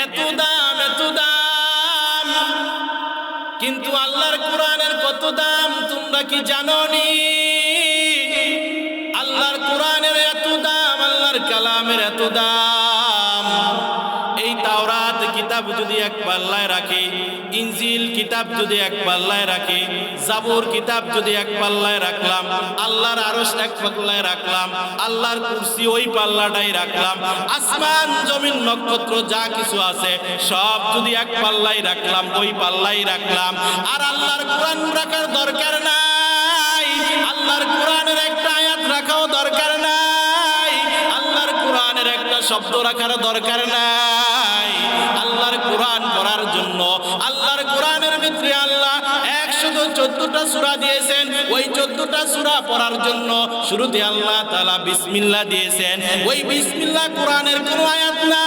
এত দাম, এত দাম, কিন্তু আল্লাহর কোরআনের কত দাম তোমরা কি জানোনি? আল্লাহর কোরআনের এত দাম, আল্লাহর কালামের এত দাম। এই তাওরাত কিতাব যদি এক পাল্লায় রাখি, ইনজিল কিতাব যদি এক পাল্লায় রাখি, জাবুর কিতাব যদি এক পাল্লায় রাখলাম, আল্লাহর আরশ এক পাল্লায় রাখলাম, আল্লাহর কুরসি ওই পাল্লাটাই রাখলাম, আসমান জমিন নক্ষত্র যা কিছু আছে সব যদি এক পাল্লায় রাখলাম, ওই পাল্লাই রাখলাম, আর আল্লাহর কোরআন রাখার দরকার নাই, আল্লাহর কোরআনের একটা আয়াত রাখাও দরকার নাই, আল্লাহর কোরআনের একটা শব্দ রাখার দরকার নাই। আল্লাহর কোরআন পড়ার জন্য আল্লাহর কোরআনের ভিতরে আল্লাহ 114টা সূরা দিয়েছেন। ওই 14টা সূরা পড়ার জন্য শুরুতে আল্লাহ তাআলা বিসমিল্লাহ দিয়েছেন। ওই বিসমিল্লাহ কোরআনের কোনো আয়াত না,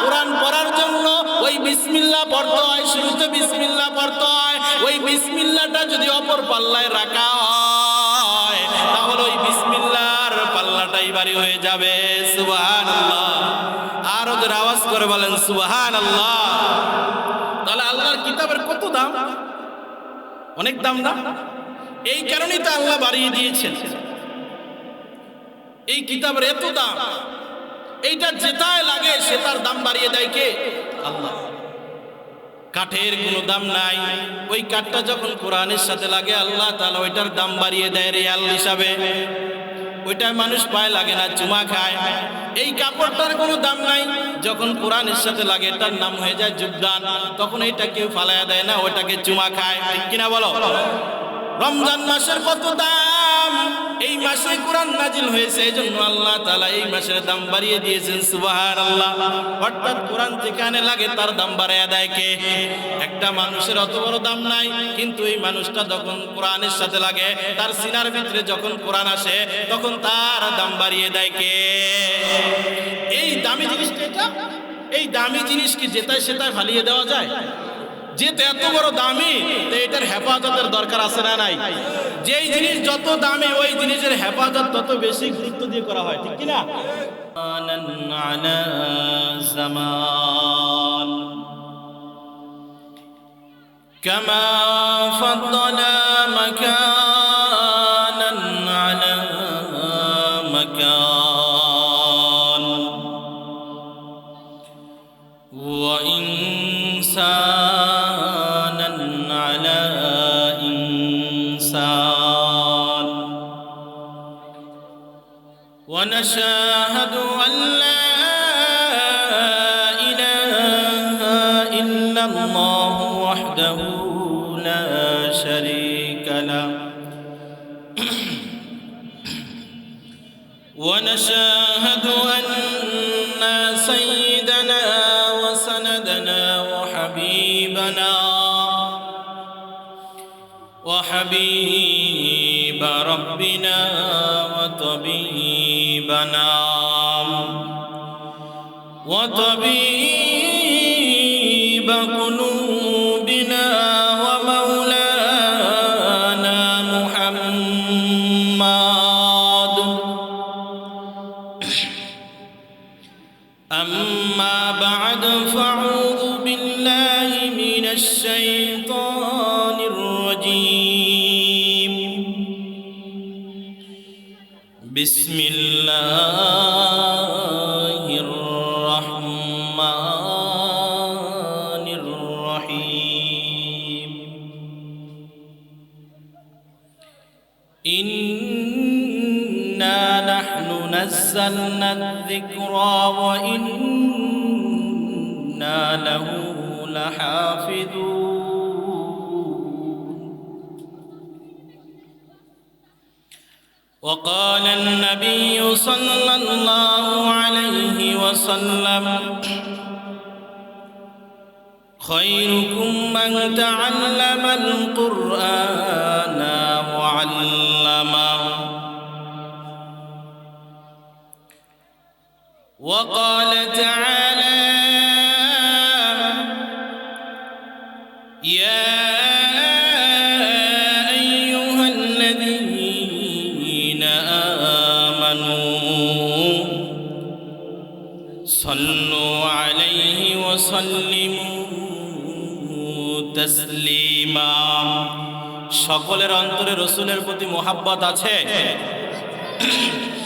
কোরআন পড়ার জন্য ওই বিসমিল্লাহ পড়তে হয়, শুরুতে বিসমিল্লাহ পড়তে হয়। ওই বিসমিল্লাহটা যদি অপর পাল্লায় রাখা হয় তাহলে ওই বিসমিল্লাহর পাল্লাটাই ভারী হয়ে যাবে। সুবহানাল্লাহ, আর ওদের আওয়াজ করে বলেন সুবহানাল্লাহ। তাহলে আল্লাহর কিতাবের কত দাম, অনেক দাম না? এই কারণেই তো আল্লাহ বাড়িয়ে দিয়েছেন। এই কিতাবের এত দাম, এইটা যেটায় লাগে সেটার দাম বাড়িয়ে দেয় কে? আল্লাহ। কাঠের কোনো দাম নাই, ওই কাঠটা যখন কোরআনের সাথে লাগে আল্লাহ তাআলা ওইটার দাম বাড়িয়ে দেয় রিয়াল হিসাবে। ওইটা মানুষ পায় লাগে না, চুমা খায়। এই কাপড়টার কোনো দাম নাই, যখন কোরআনের সাথে লাগে এটার নাম হয়ে যায় যোগদান, তখন এইটা কেউ ফালায়া দেয় না, ওইটাকে চুমা খায়। ঠিক কিনা বলো? রমজান মাসের কত দাম, এই মাসে কোরআন নাজিল হয়েছে, এজন্য আল্লাহ তাআলা এই মাসের দাম বাড়িয়ে দিয়েছেন। সুবহানাল্লাহ। অর্থাৎ কোরআন যেখানে লাগে তার দাম বাড়ায়া দেয় কে? একটা মানুষের অত বড় দাম নাই, কিন্তু এই মানুষটা যখন কোরআনের সাথে লাগে, তার সিনার ভিতরে যখন কোরআন আসে তখন তার দাম বাড়িয়ে দেয় কে? এই দামি জিনিসটা, এটা এই দামি জিনিস কি যেটাই সেটাই ফালিয়ে দেওয়া যায়? যেটা এত বড় দামি, তো এটার হেফাজতের দরকার আছে না নাই? যেই জিনিস যত দামি ওই জিনিসের হেফাজত তত বেশি গুরুত্ব দিয়ে করা হয়। ঠিক কিনা? জামান কামা ফাদ্দালা মাকানান আলা মাকান ওয়া ইনসানান আলা ইনসান ওয়া নাশহাদু আন লা ইলাহা ইল্লাল্লাহু ওয়াহদাহু লা শারীকা লাহু ওয়া নাশহাদু আন্না সাইয়্যিদানা ওয়া সানাদানা ওয়া হাবিবানা وحبيب ربنا وطبيبنا وطبيب قلوبنا ومولانا محمد أما بعد فأعوذ بالله من الشيطان الرجيم بسم الله الرحمن الرحيم إنا نحن نزلنا الذكر وإنا له لحافظون وقال النبي صلى الله عليه وسلم خيركم من تعلم القرآن وعلمه وقال تعالى يا أيها الذين آمنوا صلوا عليه وسلموا تسليما সকলের অন্তরে রাসূলের প্রতি মোহাব্বত আছে?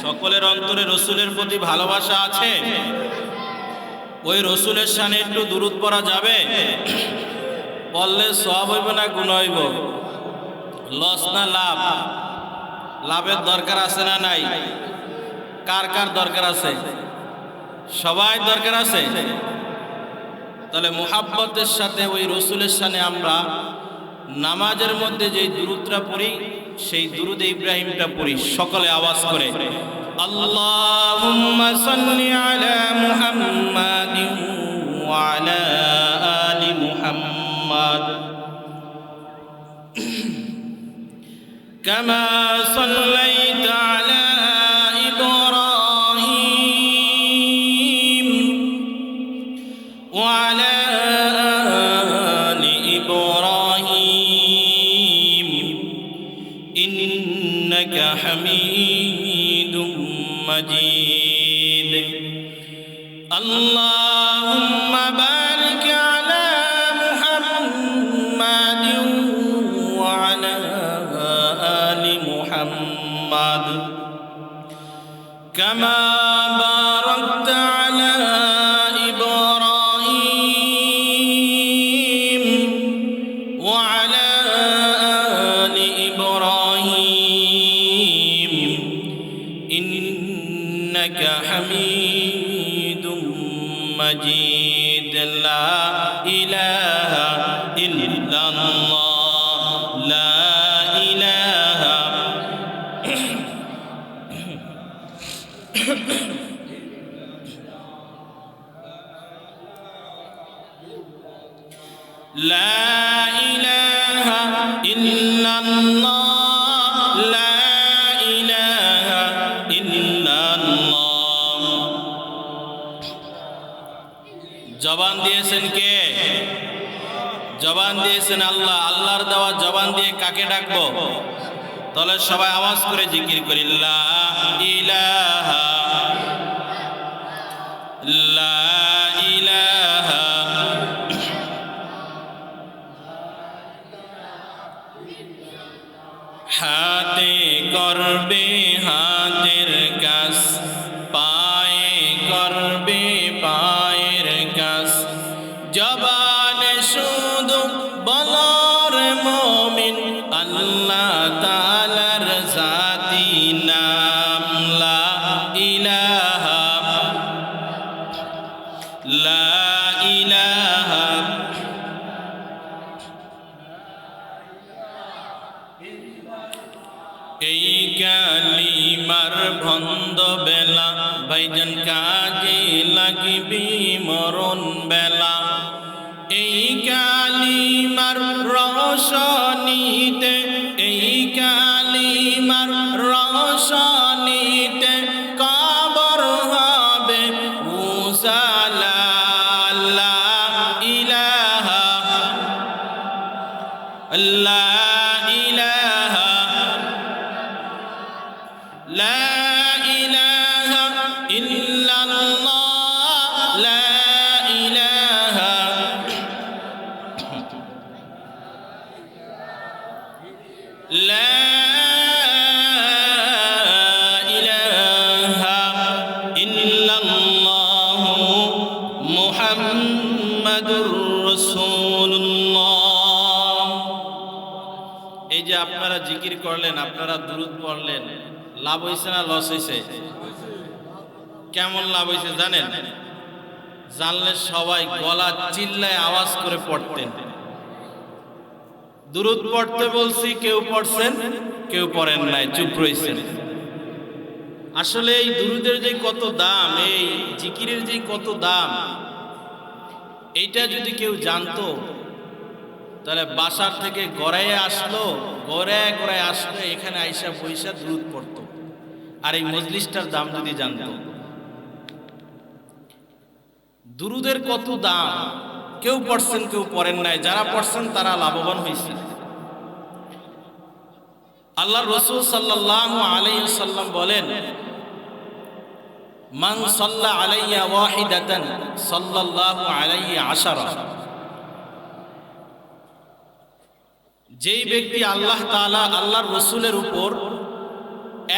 সকলের অন্তরে রাসূলের প্রতি ভালোবাসা আছে? ওই রাসূলের শানে একটু দুরূদ পড়া যাবে? পড়লে সওয়াব হইব না গুনাহ হইব? লস না লাভ? লাভের দরকার আছে না নাই? কার কার দরকার আছে? সবাই দরকার আছে। তাহলে মুহাব্বতের সাথে ওই রাসূলের শানে আমরা নামাজের মধ্যে যে দুরূদটা পড়ি সেই দুরূদ ইব্রাহিমটা পড়ি সকলে আওয়াজ করে, আল্লাহুম্মা সাল্লি আলা মুহাম্মাদিন ওয়া আলা আলি মুহাম্মাদ কামা সাল্লাইতা আলা ইব্রাহিম ওয়া আলা আলি ইব্রাহিম ইন্নাকা হামিদুম মাজিদ। আল্লাহুম্মা বারিক আলা মুহাম্মাদিন ওয়া আলা আলি মুহাম্মাদ কামা বারাকতা আলা ইব্রাহিম ওয়া আলা আলি ইব্রাহিম ইন্নাকা হামিদুম মাজিদ। লা ইলাহা ইল্লাল্লাহ, লা ইলাহা লা ইলাহা ইল্লাল্লাহ, লা ইলাহা ইল্লাল্লাহ। জবান দিয়েছেন কে? জবান দিয়েছেন আল্লাহ। আল্লাহর দেওয়া জবান দিয়ে কাকে ডাকবো? তাহলে সবাই আওয়াজ করে জিকির করি, লা ইলাহা, লা ইলাহা হাতে করবে হাতের কাজ, পায়ে করবে পায়ের কাজ, জবানে শুধু বলার মুমিন আল্লাহ তাআলার জাতি নাম, লা ইলাহা, লা ইলাহা এই কালিমার ভন্দ বেলা ভাইজান কাজে লাগিবি মরণ বেলা। এই কালিমার রোশনীতে, এই কালিমার রোশনীতে কবর হবে উজালা, লা ইলাহা, লা ইলাহা, লা ইলাহা ইল্লাল্লাহ, লা ইলাহা লা ইলাহা ইল্লাল্লাহ মুহাম্মাদুর রাসূলুল্লাহ। এই যে আপনারা জিকির করলেন, আপনারা দুরূদ পড়লেন, লাভ হয়েছে না লস হয়েছে? কেমন লাভ হয়েছে জানেন? জানলে সবাই গলা চিল্লায় আওয়াজ করে পড়তেন। দুরূদ পড়তে বলছি, কেউ পড়ছেন কেউ পড়েন নাই, চুপ রয়েছেন। আসলে এই দুরূদের যে কত দাম, এই জিকিরের যে কত দাম, এইটা যদি কেউ জানতো তাহলে বাসার থেকে গড়াইয়ে আসলো, গড়ায় আসলো, এখানে আইসা পয়সা দুরূদ পড়তো। আর এই মজলিসটার দাম যদি জানতো, দুরূদের কত দাম, কেউ পড়ছেন কেউ পড়েন নাই, যারা পড়ছেন তারা লাভবান হয়েছে। আল্লাহর রাসূল সাল্লাল্লাহু আলাইহি ওয়াসাল্লাম বলেন, মান সাল্লা আলাইয়া ওয়াহিদাতান সাল্লাল্লাহু আলাইহি আশারা, যেই ব্যক্তি আল্লাহ তাআলা আল্লাহর রাসূলের উপর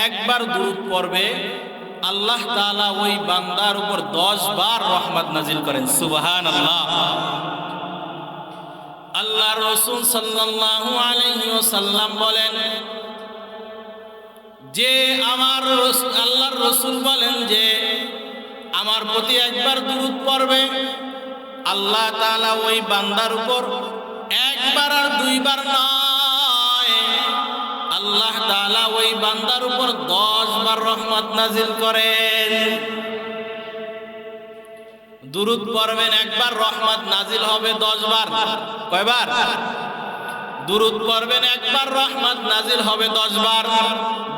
একবার দুরূদ পড়বে, আল্লাহ তাআলা ওই বান্দার উপর 10 বার রহমত নাজিল করেন। সুবহানাল্লাহ। আল্লাহর রাসূল সাল্লাল্লাহু আলাইহি ওয়াসাল্লাম বলেন যে আল্লাহর রাসূল বলেন যে আমার প্রতি একবার দুরূদ পড়বে, আল্লাহ তাআলা ওই বান্দার উপর একবার আর দুইবার নয়, আল্লাহ তাআলা ওই বান্দার উপর 10 বার রহমত নাজিল করেন। দুরূদ পড়বেন একবার, রহমত নাজিল হবে 10 বার। কয়বার? দুরূদ পড়বেন একবার, রহমত নাজিল হবে 10 বার।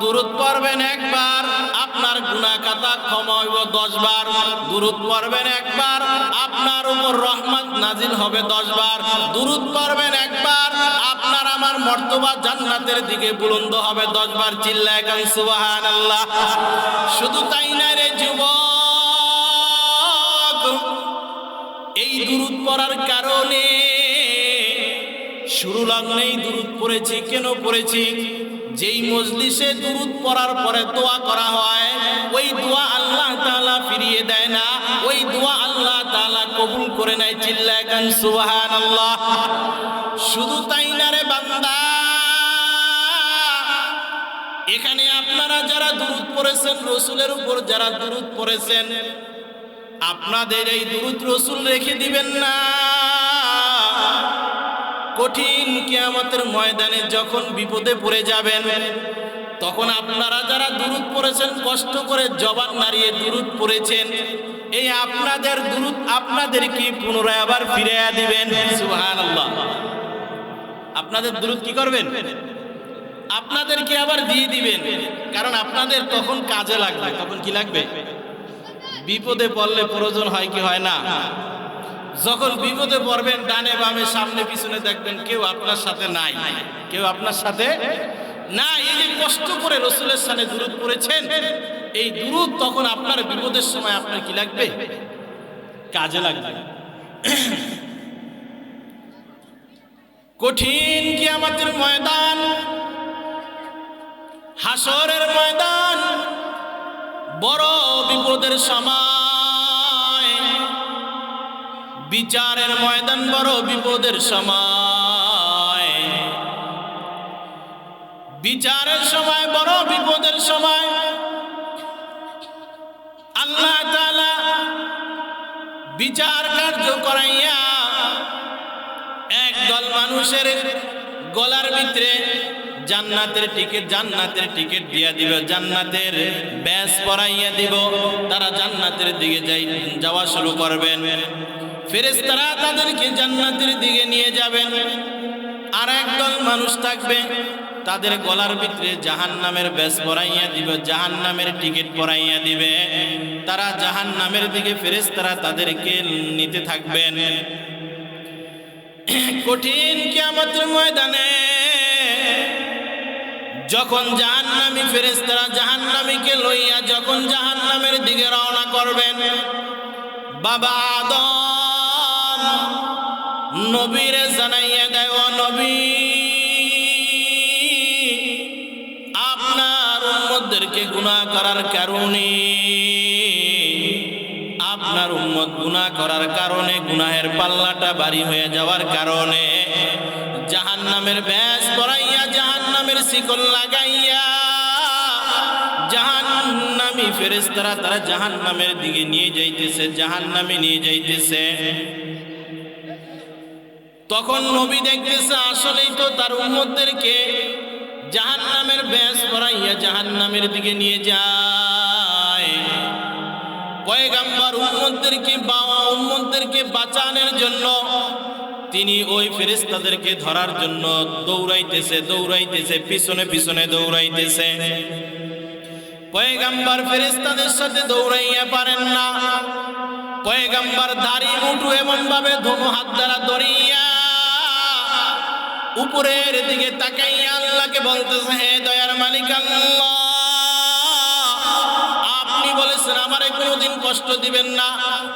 দুরূদ পড়বেন একবার, আপনার গুনাহ খাতা ক্ষমা হইব 10 বার। দুরূদ পড়বেন একবার, আপনার উপর রহমত নাজিল হবে 10 বার। দুরূদ পড়বেন একবার, আপনার আমার মর্তবা জান্নাতের দিকে বুলন্দ হবে 10 বার। চিল্লায় কান সুবহানাল্লাহ। শুধু তাই না রে যুবক, এই দুরূদ পড়ার কারণে শুরু লগ্নেই দুরূদ পড়েছি। কেন পড়েছি? যেই মজলিসে দুরূদ পড়ার পরে দোয়া করা হয়, ওই দোয়া আল্লাহ তাআলা ফিরিয়ে দেয় না, ওই দোয়া আল্লাহ তাআলা কবুল করে নেয়। চিল্লায় কান সুবহানাল্লাহ। শুধু তাই না রে বান্দা, এখানে আপনারা যারা দুরূদ পড়েছেন, রাসূলের উপর যারা দুরূদ পড়েছেন, আপনাদের এই দুরূদ রাসূল রেখে দিবেন না। কঠিন কিয়ামতের ময়দানে যখন বিপদে পড়ে যাবেন, তখন আপনারা যারা দুরূদ পড়েছেন, কষ্ট করে জবান নাড়িয়ে দুরূদ পড়েছেন, এই আপনাদের দুরূদ আপনাদেরকে পুনরায় আবার ফিরিয়ে দিবেন। সুবহানাল্লাহ। আপনাদের দুরূদ কি করবেন? আপনাদেরকে আবার দিয়ে দিবেন। কারণ আপনাদের তখন কাজে লাগবে। তখন কি লাগবে? বিপদে পড়লে প্রয়োজন হয় কি হয় না? যখন বিপদে পড়বেন, ডানে বামে সামনে পিছনে দেখবেন কেউ আপনার সাথে নাই, কেউ আপনার সাথে না। এই যে কষ্ট করে রাসূলের শানে দুরূদ পড়েছেন, এই দুরূদ তখন আপনার বিপদের সময় আপনার কি লাগবে? কাজে লাগবে। কঠিন কিয়ামতের ময়দান, হাসরের ময়দান, বড় বিপদের সময়, বিচারের ময়দান, বড় বিপদের সময়, বিচারের সময়, বড় বিপদের সময় আল্লাহ তাআলা বিচার কার্য করাইয়া একদল মানুষের গলার ভিতরে জান্নাতের টিকিট দিয়া দিব, জান্নাতের ব্যাজ পরাইয়া দিব। তারা জান্নাতের দিকে যাওয়া শুরু করবেন। ফেরেশতারা তাদেরকে জান্নাতের দিকে নিয়ে যাবেন। আর একদল মানুষ থাকবে, তাদের গলার ভিতরে জাহান্নামের ব্যাজ পরাইয়া দিব, জাহান্নামের টিকিট পরাইয়া দিবে। তারা জাহান্নামের দিকে ফেরেশতারা তাদেরকে নিতে থাকবেন। কঠিন কিয়ামতের ময়দানে যখন জাহান্নামী ফেরেশতারা জাহান্নামীকে লইয়া যখন জাহান্নামের দিকে রওনা করবেন, বাবা আদম নবীরে জানাইয়া দেয়, ও নবী, আপনার উম্মতদেরকে গুনাহ করার কারণে, আপনার উম্মত গুনাহ করার কারণে, গুনাহের পাল্লাটা ভারী হয়ে যাওয়ার কারণে জাহান্নামের ব্যাজ পরাইয়া, জাহান্নামের শিকল লাগাইয়া জাহান্নামী ফেরেশতারা তারা জাহান্নামের দিকে নিয়ে যাইতেছে, জাহান্নামে নিয়ে যাইতেছে। তখন নবী দেখতেছে আসলেই তো তার উম্মতদেরকে জাহান্নামের ব্যাজ পরাইয়া জাহান্নামের দিকে নিয়ে যায়। পয়গম্বর উম্মতদেরকে বাঁচানোর জন্য তিনি ওই ফেরেশতাদেরকে ধরার জন্য দৌড়াইতেছে, পিছনে পিছনে দৌড়াইতেছে। পয়গম্বর ফেরেশতাদের সাথে দৌড়াইয়া পারেন না। পয়গম্বর দাড়ি মুঠু এমন ভাবে ধনু হাত দ্বারা ধরিয়া উপরের দিকে তাকাইয়া আল্লাহকে বলতেছে, হে দয়ার মালিক আল্লাহ, আপনি বলেছেন বলছেন আমারে কোনোদিন কষ্ট দিবেন না,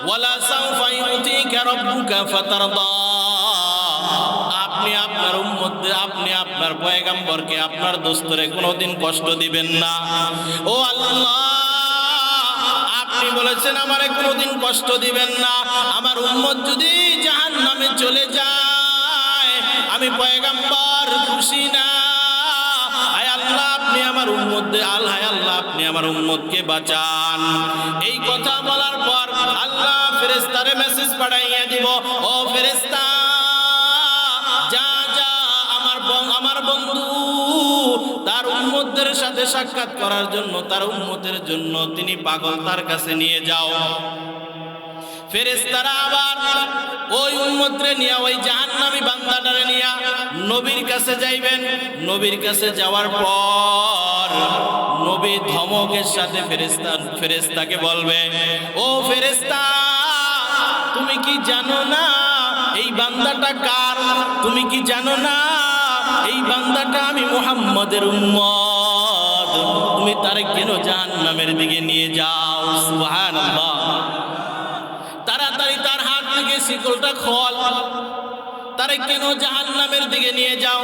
ওয়ালা সাউফা ইউতিকা রাব্বুকা ফাতারদা, আপনি আপনার উম্মতদের, আপনি আপনার পয়গম্বরকে, আপনার দোস্তরে কোনোদিন কষ্ট দিবেন না। ও আল্লাহ, আপনি বলেছেন আমারে কোনোদিন কষ্ট দিবেন না, আমার উম্মত যদি জাহান্নামে চলে যায় আমি পয়গম্বর খুশি না। আয় আল্লাহ, আপনি আমার উম্মতদের, আল্লাহ আল্লাহ আপনি আমার উম্মতকে বাঁচান। এই কথা বলার পর আল্লাহ ফেরেশতারে মেসেজ পাঠাইয়া দিব, ও ফেরেশতা যা যা আমার বন্ধু তার উম্মতদের সাথে সাক্ষাৎ করার জন্য, তার উম্মতের জন্য তিনি পাগল, তার কাছে নিয়ে যাও। ফেরেশতারা আবার ওই উম্মতরে নিয়া, ওই জাহান্নামী বান্দাটারে নিয়া নবীর কাছে যাইবেন। নবীর কাছে যাওয়ার পর নবী ধমকের সাথে ফেরেশতাকে বলবে, ও ফেরেশতা তুমি কি জানো না এই বান্দাটা কার? তুমি কি জানো না এই বান্দাটা আমি মুহাম্মদের উম্মত? তুমি তারে কেন জাহান্নামের দিকে নিয়ে যাও? সুবহানাল্লাহ। তাড়াতাড়ি তার হাত থেকে শিকলটা খোল, তারে কেন জাহান্নামের দিকে নিয়ে যাও?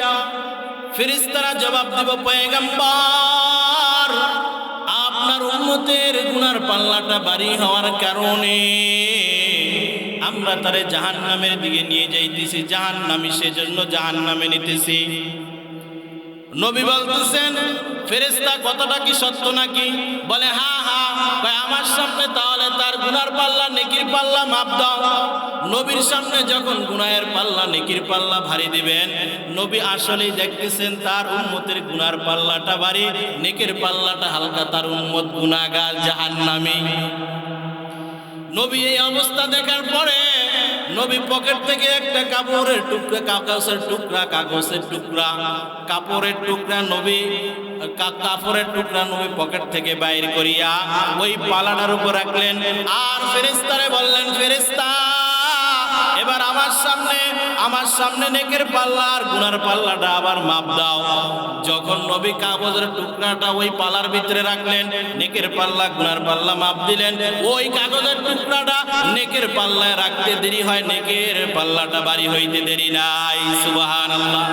ফেরেশতারা জবাব দেব, পয়গম্বর আপনার উম্মতের গুনার পাল্লাটা ভারী হওয়ার কারণে আমরা তারে জাহান্নামের দিকে নিয়ে যাইতেছি, জাহান্নামী সেজন্য জাহান্নামে নিতেছি। নবী বলতেছেন, ফেরেশতা কথাটা কি সত্য নাকি? বলে হ্যাঁ হ্যাঁ। আমার সামনে তাহলে তার গুনার পাল্লা নেকির পাল্লা মাপ দাও। নবীর সামনে যখন গুনাহের পাল্লা নেকির পাল্লা ভারী দিবেন, নবী আসলেই দেখতেছেন তার উম্মতের গুনার পাল্লাটা ভারী, নেকির পাল্লাটা হালকা, তার উম্মত গুনাহগার জাহান্নামী। নবী এই অবস্থা দেখার পরে নবী পকেট থেকে একটা কাপড়ের টুকরা, কাপড়ের টুকরা নবী পকেট থেকে বাইর করিয়া ওই পালাটার উপর রাখলেন। আর ফেরেশতারে বললেন, ফেরেশতা এবার আমার সামনে নেকের পাল্লা আর গুনার পাল্লাটা আবার মাপ দাও। যখন নবী কাগজের টুকরাটা ওই পালার ভিতরে রাখলেন, নেকের পাল্লা গুনার পাল্লা মাপ দিলেন, ওই কাগজের টুকরাটা নেকের পাল্লায় রাখতে দেরি হয়, নেকের পাল্লাটা ভারী হইতে দেরি নাই। সুবহানাল্লাহ।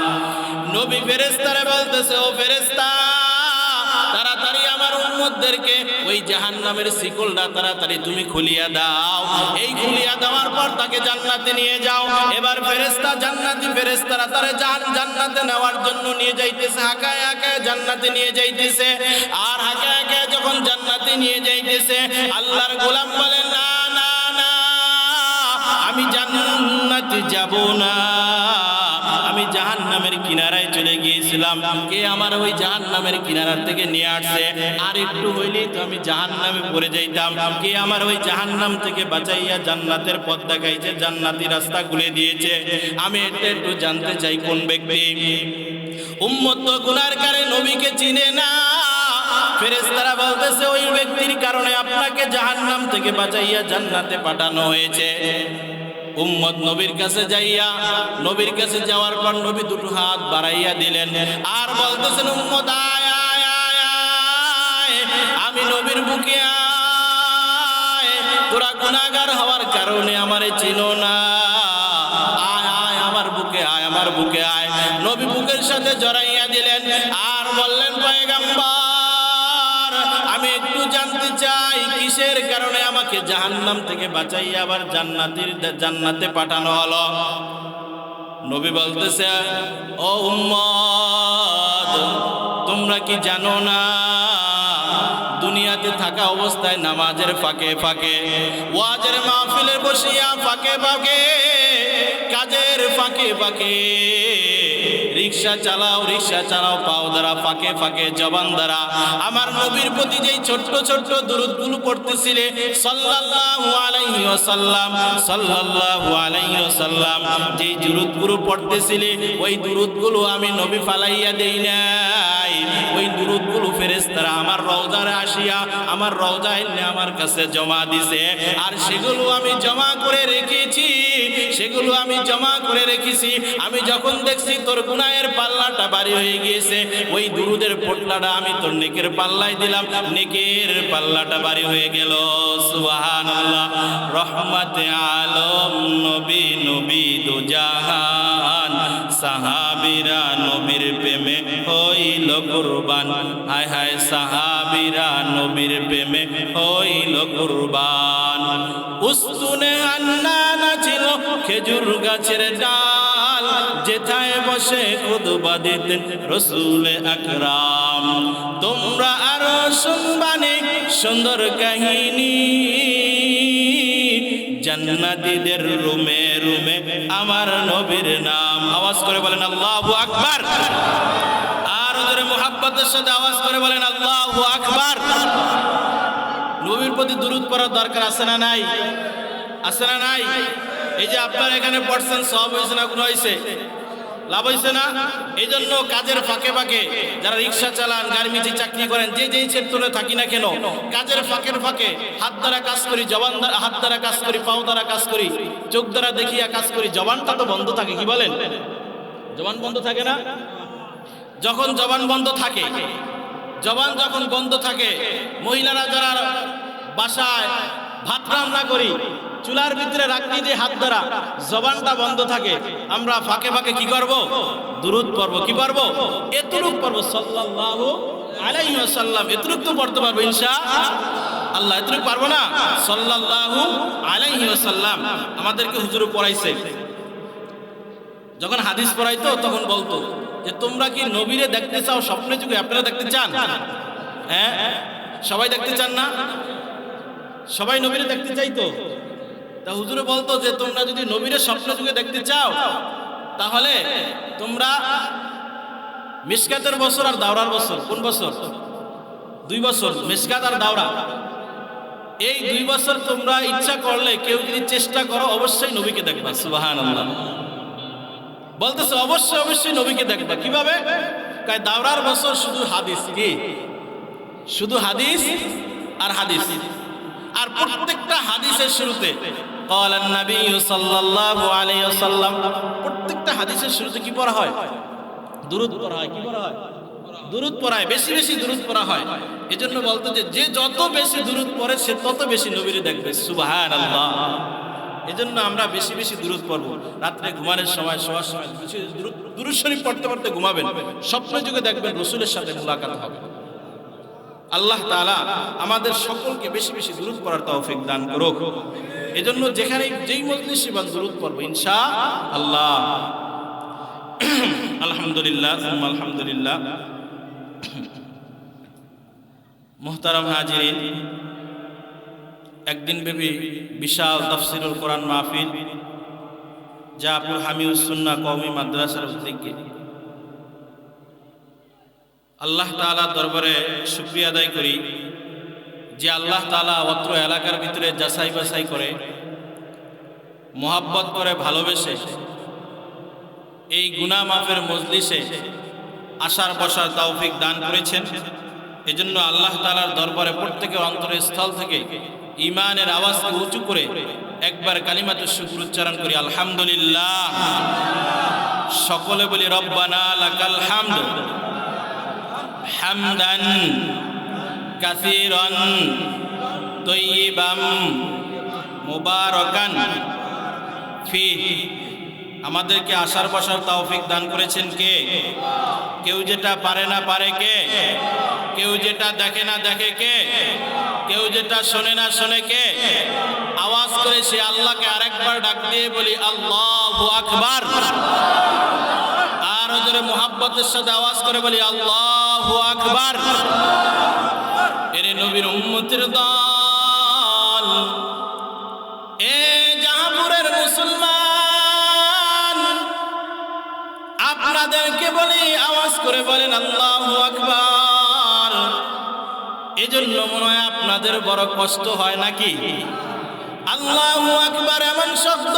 নবী ফেরেশতারে বলতেছে, ও ফেরেশতা তাড়াতাড়ি আমার উম্মতদেরকে ওই জাহান্নামের শিকলটা তাড়াতাড়ি তুমি খুলিয়া দাও। এই খুলিয়া দেওয়ার পর তাকে জান্নাতে নিয়ে যাও। এবার ফেরেশতা জান্নাতি ফেরেশতারা তারে জান্নাতে নেওয়ার জন্য নিয়ে যাইতেছে, হাঁকায় হাঁকায় জান্নাতে নিয়ে যাইতেছে। আর হাঁকায় হাঁকায় যখন জান্নাতে নিয়ে যাইতেছে, আল্লাহর গোলাম বলে, না না না আমি জান্নাতে যাব না, আমি জাহান্নামের কিনারায় চলে গিয়েছিলাম। কে আমার ওই জাহান্নামের কিনারা থেকে নিয়ে আসছে? আর একটু হইলেই তো আমি জাহান্নামে পড়ে যাইতাম। কে আমার ওই জাহান্নাম থেকে বাঁচাইয়া জান্নাতের পথ দেখাইছে, জান্নাতি রাস্তা খুলে দিয়েছে? আমি এটা একটু জানতে চাই কোন ব্যক্তি। উম্মত তো গুনার কারণে নবীকে চিনে না। ফেরেশতারা বলতেছে, ওই ব্যক্তির কারণে আপনাকে জাহান্নাম থেকে বাঁচাইয়া জান্নাতে পাঠানো হয়েছে। উম্মত নবীর কাছে যাইয়া, নবীর কাছে যাওয়ার পর নবী দুটো হাত বাড়াইয়া দিলেন আর বলতেছেন, উম্মত আয় আয় আয় আয়, আমি নবীর বুকে আয়, তোরা গুনাহগার হওয়ার কারণে আমারে চিনো না, আয় আয় আমার বুকে আয়, আমার বুকে আয়। নবী বুকের সাথে জড়াইয়া দিলেন আর বললেন, পয়গম্বর আমি একটু জানতে চাই কিসের কারণে আমাকে জাহান্নাম থেকে বাঁচাইয়া আবার জান্নাতে পাঠানো হলো? নবী বলতেছে, ও উম্মত তোমরা কি জানো না দুনিয়াতে থাকা অবস্থায় নামাজের ফাঁকে ফাঁকে, ওয়াজের মাহফিলে বসিয়া ফাঁকে ফাঁকে, কাজের ফাঁকে ফাঁকে, রিক্সা চালাও পাও দ্বারা ফাঁকে ফাঁকে, জবান দ্বারা আমার নবীর প্রতি যেই ছোট্ট ছোট্ট দুরূদগুলো পড়তেছিলে, সাল্লাল্লাহু আলাইহি ওয়াসাল্লাম সাল্লাল্লাহু আলাইহি ওয়াসাল্লাম, যেই দুরূদগুলো পড়তেছিলে ওই দুরূদগুলো আমি নবী ফালাইয়া দেই নাই। ওই দুরূদগুলো ফেরেশতারা আমার রওজায় আসিয়া আমার রওজায় এনে আমার কাছে জমা দিছে, আর সেগুলো আমি জমা করে রেখেছি। সেগুলো আমি জমা করে রেখেছি। আমি যখন দেখছি তোর গুনাহের পাল্লাটা ভারী হয়ে গিয়েছে, ওই দুরুদের পোটলাটা আমি তোর নেকের পাল্লায় দিলাম, নেকের পাল্লাটা ভারী হয়ে গেল। সুবহানাল্লাহ। রহমতে আলম নবী, নবী দু জাহান, সাহাবীরা নবীর প্রেমে হইল কুরবান। হায় হায় সাহাবীরা নবীর প্রেমে হইল কুরবান। উস্তুনে হান্নানা ছিল খেজুর গাছের ডাল, যেথায় বসে খুতবা দিতেন রাসূল আকরাম। তোমরা আরো শুনবানি সুন্দর কাহিনী, জান্নাতীদের রুমে রুমে আমার নবীর নাম। আওয়াজ করে বলেন আল্লাহু আকবার। আর ওদের মুহাব্বতের সাথে আওয়াজ করে বলেন আল্লাহু আকবার। নবীর প্রতি দুরূদ পড়ার দরকার আছে না নাই? আছে না নাই? এই যে আপনারা এখানে পড়ছেন, সওয়াব হয়েছে না গুনাহ হয়েছে? লাভ হয়েছে না? এই জন্য কাজের ফাঁকে ফাঁকে যারা রিক্সা চালান, গার্মেন্টে চাকরি করেন, যে যেই সেক্টরে থাকি না কেন, কাজের ফাঁকের ফাঁকে হাত দ্বারা কাজ করি, জবান দ্বারা, হাত দ্বারা কাজ করি, পাও দ্বারা কাজ করি, চোখ দ্বারা দেখিয়া কাজ করি, জবানটা তো বন্ধ থাকে। কি বলেন? জবান বন্ধ থাকে না? যখন জবান বন্ধ থাকে, জবান যখন বন্ধ থাকে, মহিলারা যারা বাসায় ভাত রান্না করি, চুলার ভিতরে রাখতে যে হাত ধরা, জবানটা বন্ধ থাকে, আমরা ফাঁকে ফাঁকে কি করব? দুরূদ পড়ব। কি পড়ব? এতটুক পড়ব, সাল্লাল্লাহু আলাইহি ওয়াসাল্লাম। এতটুক তো পড়তে পারবো ইনশাআল্লাহ। এতটুক পারবো না? সাল্লাল্লাহু আলাইহি ওয়াসাল্লাম। আমাদেরকে হুজুর পড়াইছে, যখন হাদিস পড়াইতো তখন বলতো যে তোমরা কি নবীরে দেখতে চাও স্বপ্নে যুগে? আপনারা দেখতে চান? হ্যাঁ, সবাই দেখতে চান না? সবাই নবীরে দেখতে চাইতো। তা হুজুরে বলতো যে তোমরা যদি নবীরে স্বপ্ন যুগে দেখতে চাও, তাহলে তোমরা মিশকাতের বছর আর দাওরার বছর, কোন বছর? 2 বছর, মিশকাত আর দাওরা। এই 2 বছর তোমরা ইচ্ছা করলে, কেউ যদি চেষ্টা করো, অবশ্যই নবীকে দেখবা। সুবহানাল্লাহ। বলতেছে অবশ্যই অবশ্যই নবীকে দেখবা। কিভাবে? কয় দাওরার বছর শুধু হাদিস, কি শুধু হাদিস আর হাদিস, আর প্রত্যেকটা হাদিসের শুরুতে ক্বালান নবী সাল্লাল্লাহু আলাইহি ওয়াসাল্লাম, প্রত্যেকটা হাদিসের শুরুতে কি পড়া হয়? দুরূদ পড়া হয়। কি পড়া হয়? দুরূদ পড়া হয়, বেশি বেশি দুরূদ পড়া হয়। এজন্য বলতো যে যত বেশি দুরূদ পড়ে সে তত বেশি নবীরে দেখবে। সুবহানাল্লাহ। এজন্য আমরা বেশি বেশি দুরূদ পড়ব। রাত্রে ঘুমানোর সময়, শোয়ার সময় দুরূদ শরীফ পড়তে পড়তে ঘুমাবেন। স্বপ্ন যুগে দেখবেন রাসূলের সাথে মুলাকাত হবে। আল্লাহ তাআলা আমাদের সকলকে বেশি বেশি দুরূদ পড়ার তৌফিক দান করুক। এজন্য যেখানে যেই মজলিসে বা দুরূদ পড়ব ইনশাআল্লাহ। আলহামদুলিল্লাহ, আলহামদুলিল্লাহ। মুহতারাম হাজিরিন, একদিন ব্যাপী বিশাল তাফসীরুল কোরআন মাহফিল জাপুর হামিউস সুন্নাহ কওমি মাদ্রাসার উদ্যোগে আল্লাহ তাআলার দরবারে শুকরিয়া আদায় করি যে আল্লাহ তাআলা অত্র এলাকার ভিতরে যাচাই বাছাই করে, মোহাব্বত করে, ভালোবেসে এই গুনাহ মাফের মজলিসে আসার বসার তৌফিক দান করেছেন। এজন্য আল্লাহ তাআলার দরবারে প্রত্যেকের অন্তরের স্থল থেকে ঈমানের আওয়াজকে উঁচু করে একবার কালিমাতুশ শুকর উচ্চারণ করি, আলহামদুলিল্লাহ। সকলে বলি রব্বানা লাকাল হামদ হামদান কাসীরান তয়্যিবাম মুবারাকান ফীহি। আমাদেরকে আসার বসার তৌফিক দান করেছেন কে? কেউ যেটা পারে না পারে কে? কেউ যেটা দেখে না দেখে কে? কেউ যেটা শোনে না শোনে কে? আওয়াজ করে সে আল্লাহকে আরেকবার ডাক দিয়ে বলি আল্লাহু আকবার। আর ওদের মুহাব্বতের সাথে আওয়াজ করে বলি আল্লাহু আকবার। এর নবীর উম্মতের দল, এ জাহাপুরের মুসলমান, আপনাদেরকে বলি আওয়াজ করে বলেন আল্লাহু আকবার। এজন্য মনে হয় আপনাদের বড় কষ্ট হয় নাকি? আল্লাহু আকবার এমন শব্দ,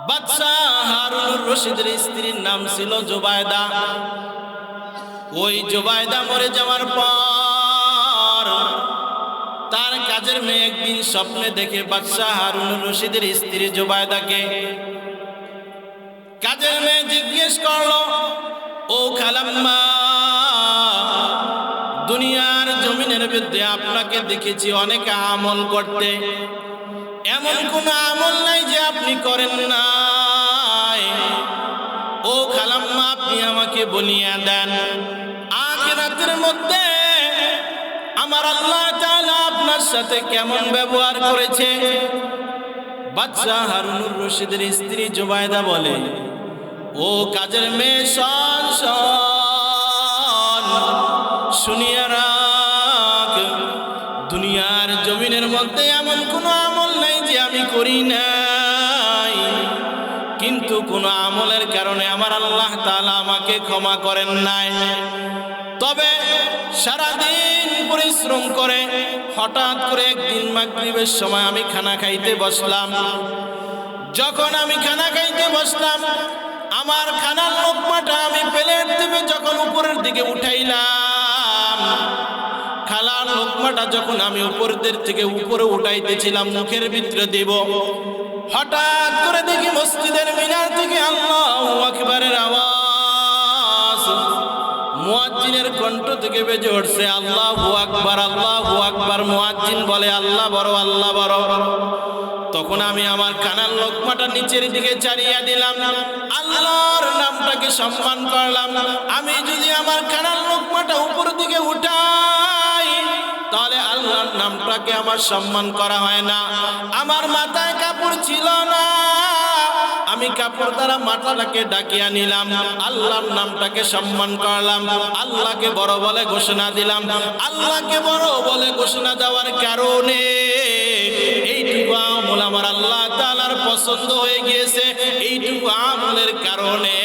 বাদশাহ হারুনুর রশিদের স্ত্রীর নাম ছিল জুবাইদা। ওই জুবাইদা মরে যাওয়ার পর তার কাজের মেয়ে একদিন স্বপ্নে দেখে বাদশাহ হারুনুর রশিদের স্ত্রী জুবায়দাকে। কাজের মেয়ে জিজ্ঞেস করলো, ও খালাম্মা, দুনিয়ার জমিনের মধ্যে আপনাকে দেখেছি অনেক আমল করতে, এমন কোন আমল নাই যে আপনি করেন নাই। ও খালাম্মা, আপনি আমাকে বলিয়া দেন, আখিরাতের মধ্যে আমার আল্লাহ তাআলা আপনার সাথে কেমন ব্যবহার করেছে। বাদশাহ হারুনুর রশিদের স্ত্রী জুবায়দা বলে, ও কাজের মেয়ে, শোন শোন, শুনিয়া রাখ, দুনিয়ার জমিনের মধ্যে এমন কোনো আমল নাই যে আমি করি নাই, কিন্তু কোন আমলের কারণে আমার আল্লাহ তাআলা আমাকে ক্ষমা করেন নাই। তবে সারাদিন পরিশ্রম করে হঠাৎ করে একদিন মাগরিবের সময় আমি খানা খাইতে বসলাম। যখন আমি খানা খাইতে বসলাম, আমার খানার লোকমাটা আমি প্লেট থেকে যখন উপরের দিকে উঠাইলাম, খানার লোকমাটা যখন আমি উপরের থেকে উপরে উঠাইতেছিলাম মুখের ভিতরে দেব, হঠাৎ করে দেখি মসজিদের মিনার থেকে আল্লাহু আকবারের আওয়াজ মুয়াজ্জিনের কণ্ঠ থেকে বেজে উঠছে, আল্লাহু আকবার, আল্লাহু আকবার। মুয়াজ্জিন বলে, আল্লাহ বড়, আল্লাহ বড়। তখন আমি আমার কানার লোকমাটা নিচের দিকে চালিয়ে দিলাম, আল্লাহর নামটাকে সম্মান করলাম। আমি যদি আমার কানার লোকমাটা উপর দিকে উঠাই, তাহলে আল্লাহর নামটাকে আমার সম্মান করা হয় না। আমার মাথায় কাপড় ছিল না, আমি কাপড় দ্বারা মাথাটাকে ডাকিয়া নিলাম, আল্লাহর নামটাকে সম্মান করলাম, আল্লাহকে বড় বলে ঘোষণা দিলাম। আল্লাহকে বড় বলে ঘোষণা দেওয়ার কারণে এইটুকু আমল আমার আল্লাহ তাআলার পছন্দ হয়ে গিয়েছে। এইটুকু আমলের কারণে